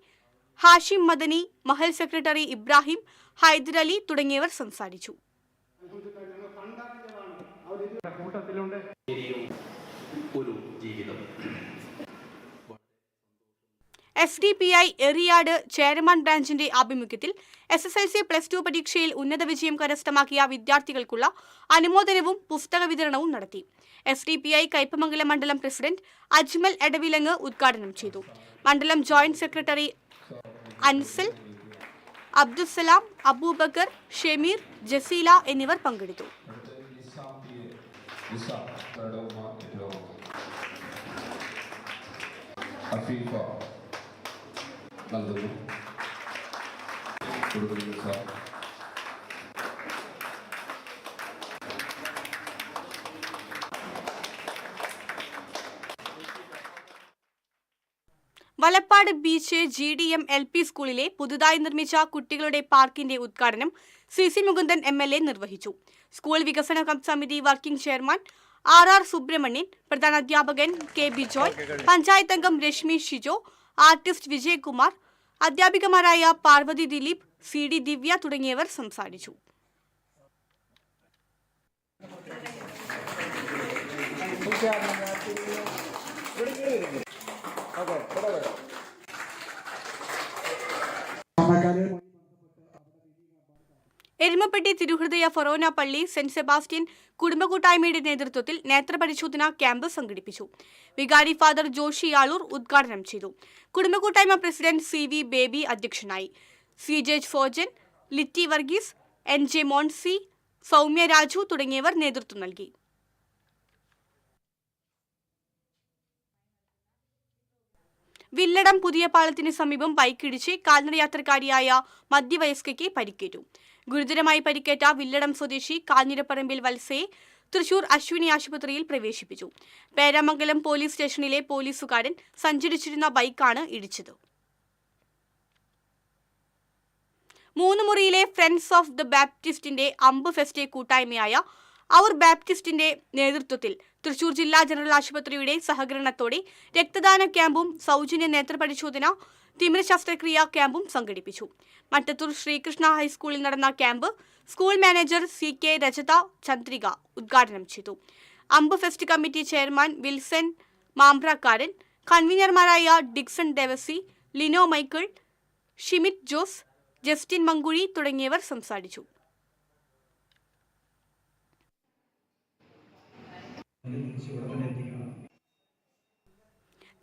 ഹാഷിം മദനി, മഹൽ സെക്രട്ടറി ഇബ്രാഹിം, ഹൈദരലി തുടങ്ങിയവർ സംസാരിച്ചു. SDPI എറിയാട് ചെയർമാൻ ബ്രാഞ്ചിന്റെ ആഭിമുഖ്യത്തിൽ SSLC +2 പരീക്ഷയിൽ ഉന്നത വിജയം കരസ്ഥമാക്കിയ വിദ്യാർത്ഥികൾക്കുള്ള അനുമോദനവും പുസ്തക വിതരണവും നടത്തി. SDPI കയ്പമംഗലം മണ്ഡലം പ്രസിഡന്റ് അജ്മൽ എടവിലങ്ങ് ഉദ്ഘാടനം ചെയ്തു. മണ്ഡലം ജോയിന്റ് സെക്രട്ടറി അൻസൽ, അബ്ദുസലാം, അബൂബക്കർ, ഷെമീർ, ജസീല എന്നിവർ പങ്കെടുത്തു. വലപ്പാട് ബീച്ച് GDM LP സ്കൂളിലെ പുതുതായി നിർമ്മിച്ച കുട്ടികളുടെ പാർക്കിന്റെ ഉദ്ഘാടനം CC മുകുന്ദൻ MLA നിർവഹിച്ചു. സ്കൂൾ വികസന സമിതി വർക്കിംഗ് ചെയർമാൻ RR സുബ്രഹ്മണ്യൻ, പ്രധാനാധ്യാപകൻ KB ജോയ്, പഞ്ചായത്ത് അംഗം രശ്മി ഷിജോ, ആർട്ടിസ്റ്റ് വിജയകുമാർ, അധ്യാപികമാരായ പാർവതി ദിലീപ്, CD ദിവ്യ തുടങ്ങിയവർ സംസാരിച്ചു. എരുമപ്പെട്ടി തിരുഹൃദയ ഫൊറോന പള്ളി സെന്റ് സെബാസ്റ്റ്യൻ കുടുംബകൂട്ടായ്മയുടെ നേതൃത്വത്തിൽ നേത്രപരിശോധന ക്യാമ്പ് സംഘടിപ്പിച്ചു. വികാരി ഫാദർ ജോഷി ആളൂർ ഉദ്ഘാടനം ചെയ്തു. കുടുംബകൂട്ടായ്മ പ്രസിഡന്റ് CV ബേബി അധ്യക്ഷനായി. CJ ഫോജൻ, ലിറ്റി വർഗീസ്, NJ മോൺസി, സൗമ്യ രാജു തുടങ്ങിയവർ നേതൃത്വം നൽകി. വില്ലടം പുതിയ പാലത്തിന് സമീപം ബൈക്കിടിച്ച് കാൽനടയാത്രക്കാരിയായ മധ്യവയസ്കയ്ക്ക് പരിക്കേറ്റു. ഗുരുതരമായി പരിക്കേറ്റ വില്ലടം സ്വദേശി കാഞ്ഞിരപ്പറമ്പിൽ വത്സയെ തൃശൂർ അശ്വിനി ആശുപത്രിയിൽ പ്രവേശിപ്പിച്ചു. പേരാമംഗലം പോലീസ് സ്റ്റേഷനിലെ പോലീസുകാരൻ സഞ്ചരിച്ചിരുന്ന ബൈക്കാണ് ഇടിച്ചത്. മൂന്നുമുറിയിലെ ഫ്രണ്ട്സ് ഓഫ് ദ ബാപ്റ്റിസ്റ്റിന്റെ അമ്പ് ഫെസ്റ്റ് കൂട്ടായ്മയായ അവർ ബാപ്റ്റിസ്റ്റിന്റെ നേതൃത്വത്തിൽ തൃശൂർ ജില്ലാ ജനറൽ ആശുപത്രിയുടെ സഹകരണത്തോടെ രക്തദാന ക്യാമ്പും സൗജന്യ നേത്രപരിശോധന, തിമിര ശസ്ത്രക്രിയാ ക്യാമ്പും സംഘടിപ്പിച്ചു. മട്ടത്തൂർ ശ്രീകൃഷ്ണ ഹൈസ്കൂളിൽ നടന്ന ക്യാമ്പ് സ്കൂൾ മാനേജർ CK രജത ചന്ദ്രിക ഉദ്ഘാടനം ചെയ്തു. അമ്പ് fest committee chairman Wilson Mambrakkaran, കൺവീനർമാരായ Dixon Devasi, Lino Michael, Shimith Jose, Justin Mankuzhi തുടങ്ങിയവർ സംസാരിച്ചു.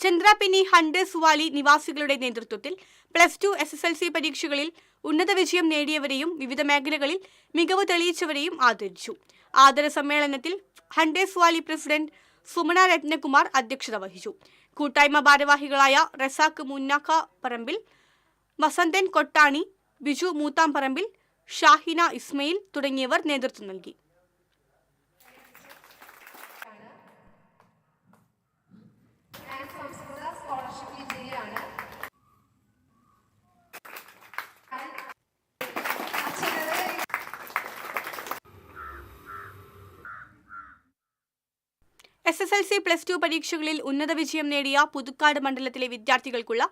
ചന്ദ്രാപിന്നി ഹണ്ടേഴ്സ് വാലി നിവാസികളുടെ നേതൃത്വത്തിൽ +2 SSLC പരീക്ഷകളിൽ ഉന്നത വിജയം നേടിയവരെയും വിവിധ മേഖലകളിൽ മികവ് തെളിയിച്ചവരെയും ആദരിച്ചു. ആദര സമ്മേളനത്തിൽ hunters Valley president Sumana Ratnakumar അധ്യക്ഷത വഹിച്ചു. കൂട്ടായ്മ ഭാരവാഹികളായ റസാഖ് മുന്നാക്ക പറമ്പിൽ, വസന്തൻ കൊട്ടാണി, ബിജു മൂത്താംപറമ്പിൽ, ഷാഹിന ഇസ്മയിൽ തുടങ്ങിയവർ നേതൃത്വം നൽകി. SSLC +2 പരീക്ഷകളിൽ ഉന്നത വിജയം നേടിയ പുതുക്കാട് മണ്ഡലത്തിലെ വിദ്യാർത്ഥികൾക്കുള്ള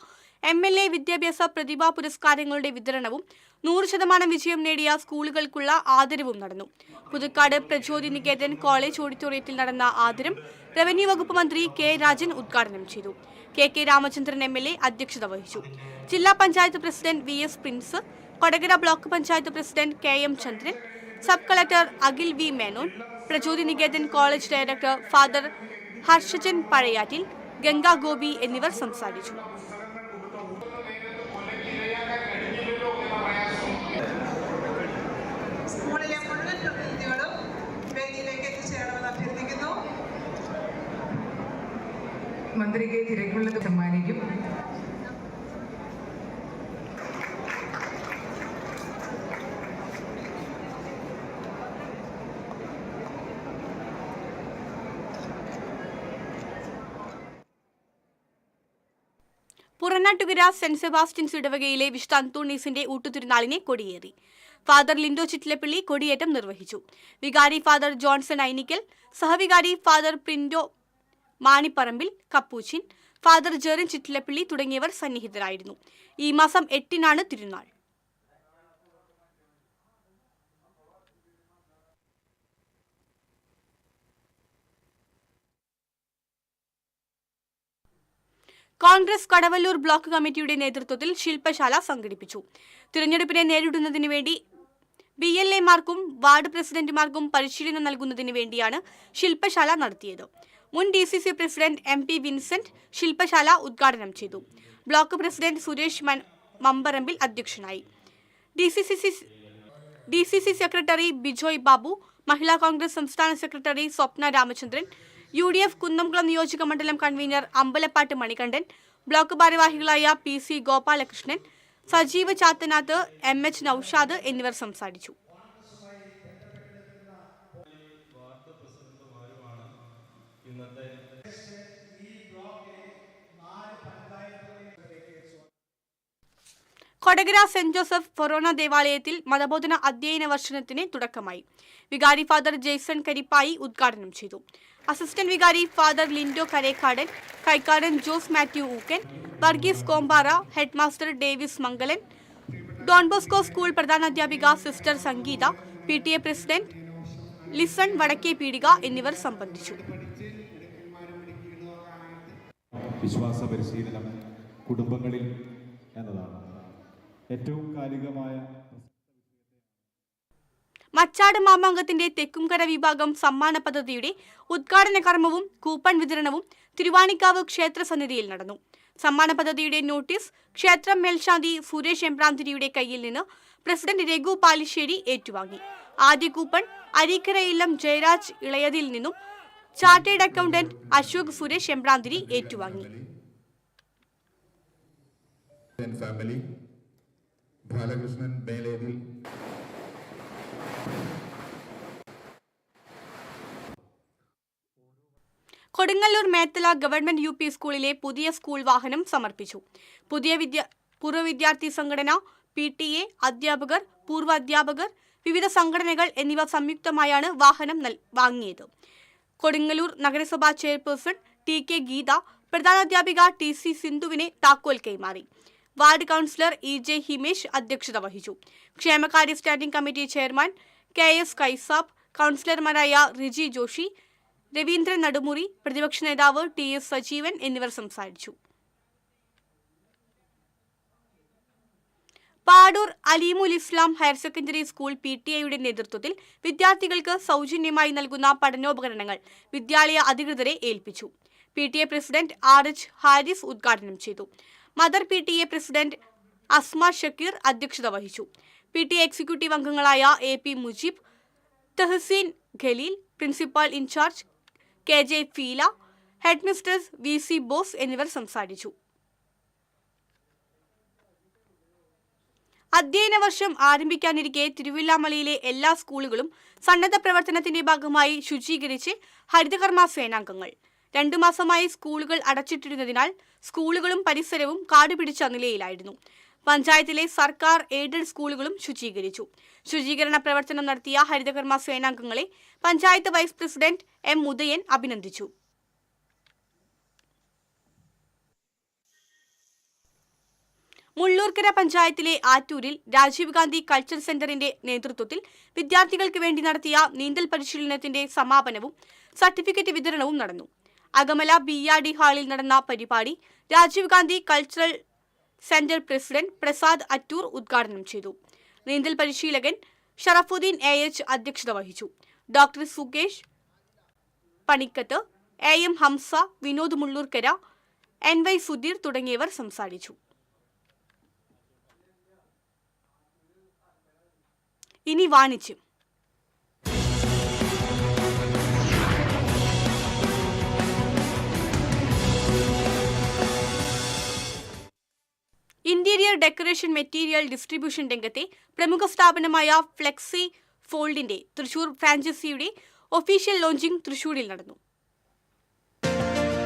MLA വിദ്യാഭ്യാസ പ്രതിഭാ പുരസ്കാരങ്ങളുടെ വിതരണവും 100% വിജയം നേടിയ സ്കൂളുകൾക്കുള്ള ആദരവും നടന്നു. പുതുക്കാട് പ്രചോദി നികേതൻ കോളേജ് ഓഡിറ്റോറിയത്തിൽ നടന്ന ആദരം റവന്യൂ വകുപ്പ് മന്ത്രി K. രാജൻ ഉദ്ഘാടനം ചെയ്തു. KK രാമചന്ദ്രൻ MLA അധ്യക്ഷത വഹിച്ചു. ജില്ലാ panchayat president VS Prince, Kodakara block panchayat president KM Chandran, sub collector Akhil V. Menon, Prachodi Niketan college director father Harshajan Pazhayattil, Ganga Gopi എന്നിവർ സംസാരിച്ചു. സ്കൂളിലെ മുഴുവൻ പ്രതിനിധികളും വേദിയിലേക്ക് എത്തിച്ചേരണമെന്ന് അഭ്യർത്ഥിക്കുന്നു. മന്ത്രിക്ക് തിരക്കുള്ളത് സമ്മാനിക്കും. പുറനാട്ടുകര സെന്റ് സെബാസ്റ്റ്യൻസ് ഇടവകയിലെ വിശുദ്ധ അന്തോണീസിന്റെ ഊട്ടുതിരുനാളിനെ കൊടിയേറി. ഫാദർ ലിൻഡോ ചിറ്റിലപ്പള്ളി കൊടിയേറ്റം നിർവഹിച്ചു. വികാരി father Johnson Ainickal, സഹവികാരി father Prindo Manipparambil, Capuchin, father Jerin Chittilappilly തുടങ്ങിയവർ സന്നിഹിതരായിരുന്നു. ഈ മാസം 8-നാണ് തിരുനാൾ. കോൺഗ്രസ് കടവല്ലൂർ ബ്ലോക്ക് കമ്മിറ്റിയുടെ നേതൃത്വത്തിൽ ശില്പശാല സംഘടിപ്പിച്ചു. തിരഞ്ഞെടുപ്പിനെ നേരിടുന്നതിന് വേണ്ടി BLA-മാർക്കും വാർഡ് പ്രസിഡന്റുമാർക്കും പരിശീലനം നൽകുന്നതിന് വേണ്ടിയാണ് ശില്പശാല നടത്തിയത്. മുൻ DCC പ്രസിഡന്റ് MP വിൻസെന്റ് ശില്പശാല ഉദ്ഘാടനം ചെയ്തു. ബ്ലോക്ക് പ്രസിഡന്റ് സുരേഷ് മമ്പറമ്പിൽ അധ്യക്ഷനായി. DCC സെക്രട്ടറി ബിജോയ് ബാബു, മഹിളാ കോൺഗ്രസ് സംസ്ഥാന സെക്രട്ടറി സ്വപ്ന രാമചന്ദ്രൻ, UDF കുന്നംകുളം നിയോജക മണ്ഡലം കൺവീനർ അമ്പലപ്പാട്ട് മണികണ്ഠൻ, ബ്ലോക്ക് ഭാരവാഹികളായ PC ഗോപാലകൃഷ്ണൻ, സജീവ് ചാത്തനാത്ത്, MH നൌഷാദ് എന്നിവർ സംസാരിച്ചു. കൊടകര സെന്റ് ജോസഫ് ഫൊറോന ദേവാലയത്തിൽ മതബോധന അധ്യയന വർഷത്തിന് തുടക്കമായി. വികാരി ഫാദർ ജെയ്സൺ കരിപ്പായി ഉദ്ഘാടനം ചെയ്തു. അസിസ്റ്റന്റ് വികാരി father Lindo Karekkadan, Kaikkadan Jose Mathew Ookkan, Varghese Kombara, headmaster Davis Mangalan, Don Bosco school പ്രധാനാധ്യാപിക sister Sangeetha, PTA president Lison Vadakke Peedika എന്നിവർ സംബന്ധിച്ചു. വിശ്വാസ പരിശീലനം കുടുംബങ്ങളിൽ എന്നതാണ് ഏറ്റവും കാലികമായ. മച്ചാട് മാമാങ്കത്തിന്റെ തെക്കുംകര വിഭാഗം സമ്മാന പദ്ധതിയുടെ ഉദ്ഘാടന കർമ്മവും കൂപ്പൺ വിതരണവും തിരുവാണിക്കാവ് ക്ഷേത്ര സന്നിധിയിൽ നടന്നു. സമ്മാന പദ്ധതിയുടെ നോട്ടീസ് ക്ഷേത്രം മേൽശാന്തി സുരേഷ് എമ്പ്രാന്തിരിയുടെ കയ്യിൽ നിന്ന് പ്രസിഡന്റ് രഘു പാലിശ്ശേരി ഏറ്റുവാങ്ങി. ആദ്യ കൂപ്പൺ അരീക്കര ഇല്ലം ജയരാജ് ഇളയതിൽ നിന്നും ചാർട്ടേഡ് അക്കൗണ്ടന്റ് അശോക് സുരേഷ് എമ്പ്രാന്തിരി ഏറ്റുവാങ്ങി. ബാലകൃഷ്ണൻ മേലേതിൽ, കൊടുങ്ങല്ലൂർ മേത്തല ഗവൺമെന്റ് UP സ്കൂളിലെ പുതിയ സ്കൂൾ വാഹനം സമർപ്പിച്ചു. പൂർവ്വ വിദ്യാർത്ഥി സംഘടന, PTA, അധ്യാപകർ, പൂർവ്വ അധ്യാപകർ, വിവിധ സംഘടനകൾ എന്നിവ സംയുക്തമായാണ് വാഹനം വാങ്ങിയത്. കൊടുങ്ങല്ലൂർ നഗരസഭാ ചെയർപേഴ്സൺ TK ഗീത, പ്രധാനാധ്യാപിക TC സിന്ധുവിനെ താക്കോൽ കൈമാറി. വാർഡ് കൗൺസിലർ EJ ഹിമേഷ് അധ്യക്ഷത വഹിച്ചു. ക്ഷേമകാര്യ standing committee chairman KS Kaisab, കൗൺസിലർമാരായ റിജി ജോഷി, രവീന്ദ്രൻ നടുമുറി, പ്രതിപക്ഷ നേതാവ് TS സജീവൻ എന്നിവർ സംസാരിച്ചു. പാടൂർ അലീമുൽ ഇസ്ലാം ഹയർ സെക്കൻഡറി സ്കൂൾ PTA നേതൃത്വത്തിൽ വിദ്യാർത്ഥികൾക്ക് സൗജന്യമായി നൽകുന്ന പഠനോപകരണങ്ങൾ വിദ്യാലയ അധികൃതരെ ഏൽപ്പിച്ചു. PTA പ്രസിഡന്റ് RH ഹാരിസ് ഉദ്ഘാടനം ചെയ്തു. Mother PTA president Asma Shakeer അധ്യക്ഷത വഹിച്ചു. PTA എക്സിക്യൂട്ടീവ് അംഗങ്ങളായ AP Mujeeb, Thahaseen Khaleel, principal incharge KJ Feela, head mistress VC Bose എന്നിവർ സംസാരിച്ചു. അധ്യയന വർഷം ആരംഭിക്കാനിരിക്കെ തിരുവില്ലാമലയിലെ എല്ലാ സ്കൂളുകളും സന്നദ്ധ പ്രവർത്തനത്തിന്റെ ഭാഗമായി ശുചീകരിച്ച് ഹരിതകർമ്മ സേനാംഗങ്ങൾ. 2 മാസമായി സ്കൂളുകൾ അടച്ചിട്ടിരുന്നതിനാൽ സ്കൂളുകളും പരിസരവും കാടുപിടിച്ച നിലയിലായിരുന്നു. പഞ്ചായത്തിലെ സർക്കാർ എയ്ഡഡ് സ്കൂളുകളും ശുചീകരിച്ചു. ശുചീകരണ പ്രവർത്തനം നടത്തിയ ഹരിതകർമ്മ സേനാംഗങ്ങളെ panchayat vice president M Udayan അഭിനന്ദിച്ചു. മുള്ളൂർക്കര പഞ്ചായത്തിലെ ആറ്റൂരിൽ രാജീവ് ഗാന്ധി കൾച്ചർ സെന്ററിന്റെ നേതൃത്വത്തിൽ വിദ്യാർത്ഥികൾക്ക് വേണ്ടി നടത്തിയ നീന്തൽ പരിശീലനത്തിന്റെ സമാപനവും സർട്ടിഫിക്കറ്റ് വിതരണവും നടന്നു. അകമല BRD ഹാളിൽ നടന്ന പരിപാടി Rajiv Gandhi cultural centre president Prasad Attoor ഉദ്ഘാടനം ചെയ്തു. നീന്തൽ പരിശീലകൻ ഷറഫുദ്ദീൻ AH അധ്യക്ഷത വഹിച്ചു. Doctor Sukesh Panikkath, AM Hamsa, Vinod Mullurkara, NY Sudheer തുടങ്ങിയവർ സംസാരിച്ചു. ഇനി വാണിജ്യം. ഇന്റീരിയർ ഡെക്കറേഷൻ മെറ്റീരിയൽ ഡിസ്ട്രിബ്യൂഷൻ രംഗത്തെ പ്രമുഖ സ്ഥാപനമായ ഫ്ലെക്സി ഫോൾഡിന്റെ തൃശൂർ ഫ്രാഞ്ചൈസിയുടെ ഒഫീഷ്യൽ ലോഞ്ചിംഗ് തൃശൂരിൽ നടന്നു.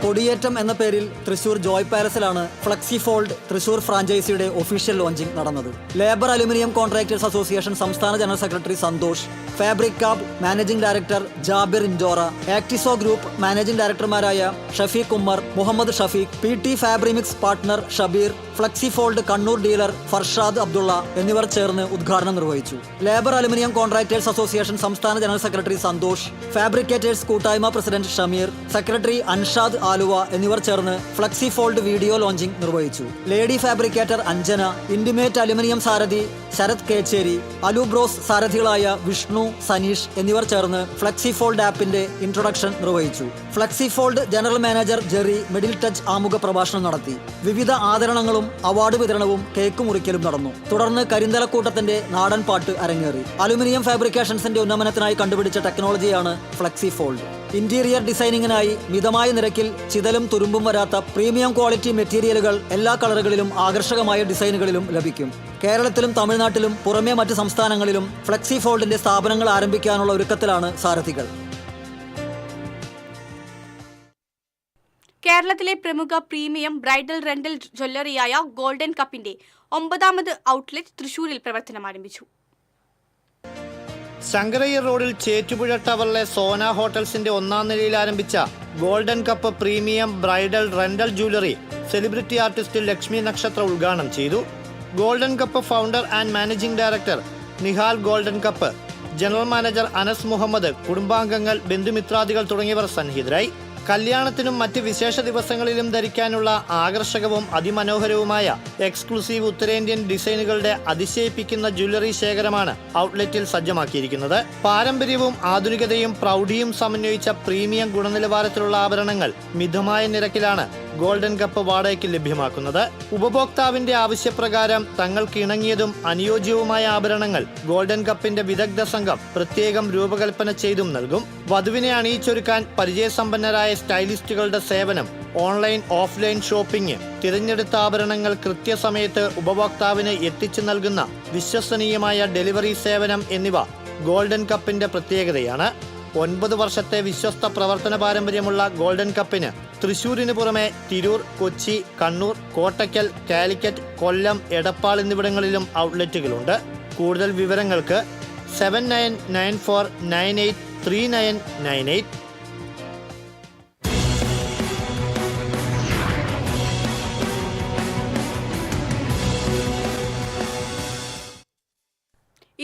കൊടിയേറ്റം എന്ന പേരിൽ തൃശൂർ ജോയ് പാലസിലാണ് ഫ്ലെക്സി ഫോൾഡ് തൃശൂർ ഫ്രാഞ്ചൈസിയുടെ ഒഫീഷ്യൽ ലോഞ്ചിംഗ് നടന്നത്. ലേബർ അലുമിനിയം കോൺട്രാക്ടേഴ്സ് അസോസിയേഷൻ സംസ്ഥാന general secretary Santhosh, fabric cab managing director Jabir Indora, ആക്ടിസോ ഗ്രൂപ്പ് മാനേജിംഗ് ഡയറക്ടർമാരായ Shafeeq Ummer, Muhammad Shafeeq, PT Fabrimix partner Shabeer, flexi fold Kannur dealer Farshad Abdulla എന്നിവർ ചേർന്ന് ഉദ്ഘാടനം നിർവഹിച്ചു. ലേബർ അലുമിനിയം കോൺട്രാക്ടേഴ്സ് അസോസിയേഷൻ സംസ്ഥാന ജനറൽ സെക്രട്ടറി സന്തോഷ്, ഫാബ്രിക്കേറ്റേഴ്സ് കൂട്ടായ്മ പ്രസിഡന്റ് ഷമീർ, സെക്രട്ടറി അൻഷാദ് ആലുവ എന്നിവർ ചേർന്ന് ഫ്ലെക്സി ഫോൾഡ് വീഡിയോ ലോഞ്ചിംഗ് നിർവഹിച്ചു. Lady fabricator Anjana, intimate aluminium സാരഥി ശരത് കേച്ചേരി, അലുബ്രോസ് സാരഥികളായ വിഷ്ണു, സനീഷ് എന്നിവർ ചേർന്ന് ഫ്ലെക്സി ഫോൾഡ് ആപ്പിന്റെ ഇൻട്രൊഡക്ഷൻ നിർവഹിച്ചു. Flexi fold general manager Jerry middle touch ആമുഖ പ്രഭാഷണം നടത്തി. വിവിധ ആദരണങ്ങളും അവാർഡ് വിതരണവും കേക്ക് മുറിക്കലും നടന്നു. തുടർന്ന് കരിന്തലക്കൂട്ടത്തിന്റെ നാടൻ പാട്ട് അരങ്ങേറി. അലുമിനിയം ഫാബ്രിക്കേഷൻസിന്റെ ഉന്നമനത്തിനായി കണ്ടുപിടിച്ച ടെക്നോളജിയാണ് ഫ്ലെക്സി ഫോൾഡ്. ഇന്റീരിയർ ഡിസൈനിങ്ങിനായി മിതമായ നിരക്കിൽ ചിതലും തുരുമ്പും വരാത്ത പ്രീമിയം ക്വാളിറ്റി മെറ്റീരിയലുകൾ എല്ലാ കളറുകളിലും ആകർഷകമായ ഡിസൈനുകളിലും ലഭിക്കും. കേരളത്തിലും തമിഴ്നാട്ടിലും പുറമെ മറ്റ് സംസ്ഥാനങ്ങളിലും ഫ്ലെക്സി ഫോൾഡിന്റെ സ്ഥാപനങ്ങൾ ആരംഭിക്കാനുള്ള ഒരുക്കത്തിലാണ് സാരഥികൾ. കേരളത്തിലെ പ്രമുഖ പ്രീമിയം ബ്രൈഡൽ റെന്റൽ ജ്വല്ലറിയായ ഗോൾഡൻ കപ്പിന്റെ 9ാമത് ഔട്ട്ലെറ്റ് തൃശൂരിൽ പ്രവർത്തനം ആരംഭിച്ചു. ശങ്കരയ്യർ റോഡിൽ ചേറ്റുപുഴ ടവറിലെ സോന ഹോട്ടൽസിന്റെ 1ാം നിലയിൽ ആരംഭിച്ച Golden Cup premium bridal rental jewellery celebrity artist Lakshmi Nakshatra ഉദ്ഘാടനം ചെയ്തു. Golden Cup founder and managing director Nihal Golden Cup, general manager Anas Muhammad, കുടുംബാംഗങ്ങൾ, ബന്ധുമിത്രാദികൾ തുടങ്ങിയവർ സന്നിഹിതരായി. കല്യാണത്തിനും മറ്റ് വിശേഷ ദിവസങ്ങളിലും ധരിക്കാനുള്ള ആകർഷകവും അതിമനോഹരവുമായ എക്സ്ക്ലൂസീവ് ഉത്തരേന്ത്യൻ ഡിസൈനുകളുടെ അതിശയിപ്പിക്കുന്ന ജ്വല്ലറി ശേഖരമാണ് ഔട്ട്ലെറ്റിൽ സജ്ജമാക്കിയിരിക്കുന്നത്. പാരമ്പര്യവും ആധുനികതയും പ്രൗഢിയും സമന്വയിച്ച പ്രീമിയം ഗുണനിലവാരത്തിലുള്ള ആഭരണങ്ങൾ മിതമായ നിരക്കിലാണ് ഗോൾഡൻ കപ്പ് വാടകയ്ക്ക് ലഭ്യമാക്കുന്നത്. ഉപഭോക്താവിന്റെ ആവശ്യപ്രകാരം തങ്ങൾക്ക് ഇണങ്ങിയതും അനുയോജ്യവുമായ ആഭരണങ്ങൾ ഗോൾഡൻ കപ്പിന്റെ വിദഗ്ധ സംഘം പ്രത്യേകം രൂപകൽപ്പന ചെയ്തും നൽകും. വധുവിനെ അണിയിച്ചൊരുക്കാൻ പരിചയസമ്പന്നരായ സ്റ്റൈലിസ്റ്റുകളുടെ സേവനം, ഓൺലൈൻ ഓഫ്ലൈൻ ഷോപ്പിംഗ്, തിരഞ്ഞെടുത്ത ആഭരണങ്ങൾ കൃത്യസമയത്ത് ഉപഭോക്താവിന് എത്തിച്ചു നൽകുന്ന വിശ്വസനീയമായ ഡെലിവറി സേവനം എന്നിവ ഗോൾഡൻ കപ്പിന്റെ പ്രത്യേകതയാണ്. 9 വർഷത്തെ വിശ്വസ്ത പ്രവർത്തന പാരമ്പര്യമുള്ള ഗോൾഡൻ കപ്പിന് തൃശൂരിന് പുറമെ തിരൂർ, കൊച്ചി, കണ്ണൂർ, കോട്ടയ്ക്കൽ, കാലിക്കറ്റ്, കൊല്ലം, എടപ്പാൾ എന്നിവിടങ്ങളിലും ഔട്ട്ലെറ്റുകളുണ്ട്. കൂടുതൽ വിവരങ്ങൾക്ക് 7994983998.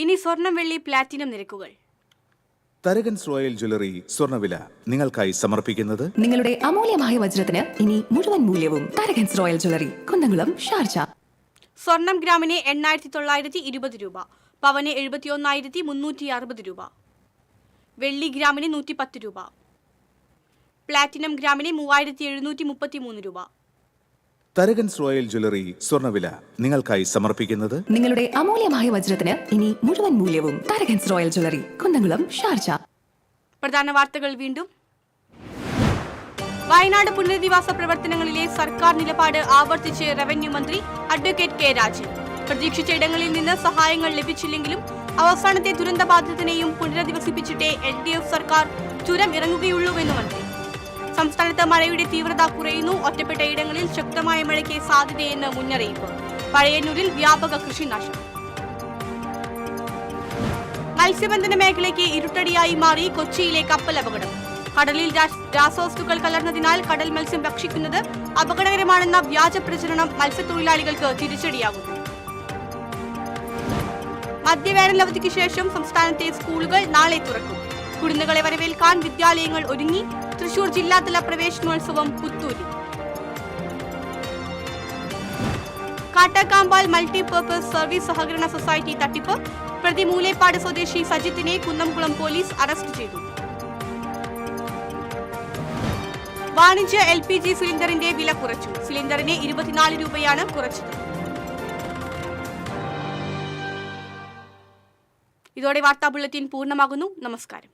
ഇനി സ്വർണം, വെള്ളി, പ്ലാറ്റിനം നിരക്കുകൾ. തരകൻസ് റോയൽ ജ്വല്ലറി സ്വർണ്ണവില നിങ്ങൾക്കായി സമർപ്പിക്കുന്നത് നിങ്ങളുടെ അമൂല്യമായ വജ്രത്തിന് ഇനി മുഴുവൻ മൂല്യവും Tharakans royal jewellery, Kunnamkulam, Sharjah. സ്വർണം ഗ്രാമിന് 8,920 രൂപ, പവന് 71,360 രൂപ, വെള്ളി ഗ്രാമിന് 110 രൂപ, പ്ലാറ്റിനം ഗ്രാമിന് 3,733 രൂപ. തരകൻസ് റോയൽ ജ്വല്ലറി സ്വർണ്ണവില നിങ്ങൾക്കായി സമർപ്പിക്കുന്നത് നിങ്ങളുടെ അമൂല്യമായ വജ്രത്തിന് ഇനി മുഴുവൻ മൂല്യവും Tharakans royal jewellery, Kunnamkulam, Sharjah. പ്രധാന വാർത്തകൾ വീണ്ടും. വയനാട് പുനരധിവാസ പ്രവർത്തനങ്ങളിലെ സർക്കാർ നിലപാട് ആവർത്തിച്ച് റവന്യൂ മന്ത്രി അഡ്വക്കേറ്റ് കെ രാജൻ. പ്രതീക്ഷിച്ച ഇടങ്ങളിൽ നിന്ന് സഹായങ്ങൾ ലഭിച്ചില്ലെങ്കിലും അവസാനത്തെ ദുരന്തബാധിതനെയും പുനരധിവസിപ്പിച്ചിട്ടേ LDF സർക്കാർ ചുരം ഇറങ്ങുകയുള്ളൂവെന്ന് മന്ത്രി. സംസ്ഥാനത്ത് മഴയുടെ തീവ്രത കുറയുന്നു, ഒറ്റപ്പെട്ട ഇടങ്ങളിൽ ശക്തമായ മഴയ്ക്ക് സാധ്യതയെന്ന് മുന്നറിയിപ്പ്. പഴയന്നൂരിൽ വ്യാപക കൃഷിനാശം. മത്സ്യബന്ധന മേഖലയ്ക്ക് ഇരുട്ടടിയായി മാറി കൊച്ചിയിലെ കപ്പൽ അപകടം. കടലിൽ രാസവസ്തുക്കൾ കലർന്നതിനാൽ കടൽ മത്സ്യം ഭക്ഷിക്കുന്നത് അപകടകരമാണെന്ന വ്യാജ പ്രചരണം മത്സ്യത്തൊഴിലാളികൾക്ക് തിരിച്ചടിയാകുന്നു. മധ്യവേനൽ അവധിക്ക് ശേഷം സംസ്ഥാനത്തെ സ്കൂളുകൾ നാളെ തുറക്കും. കുരുന്നുകളെ വരവേൽക്കാൻ വിദ്യാലയങ്ങൾ ഒരുങ്ങി. തൃശൂർ ജില്ലാതല പ്രവേശനോത്സവം പുത്തൂരിൽ. കാട്ടാക്കാമ്പാൽ മൾട്ടിപർപ്പസ് സർവീസ് സഹകരണ സൊസൈറ്റി തട്ടിപ്പ്. പ്രതി മൂലേപ്പാട് സ്വദേശി സജിത്തിനെ കുന്നംകുളം പോലീസ് അറസ്റ്റ് ചെയ്തു. വാണിജ്യ LPG സിലിണ്ടറിന്റെ വില കുറച്ചു. സിലിണ്ടറിന് 24 രൂപയാണ് കുറച്ചത്. ഇതോടെ വാർത്താ ബുള്ളറ്റിൻ പൂർണ്ണമാകുന്നു. നമസ്കാരം.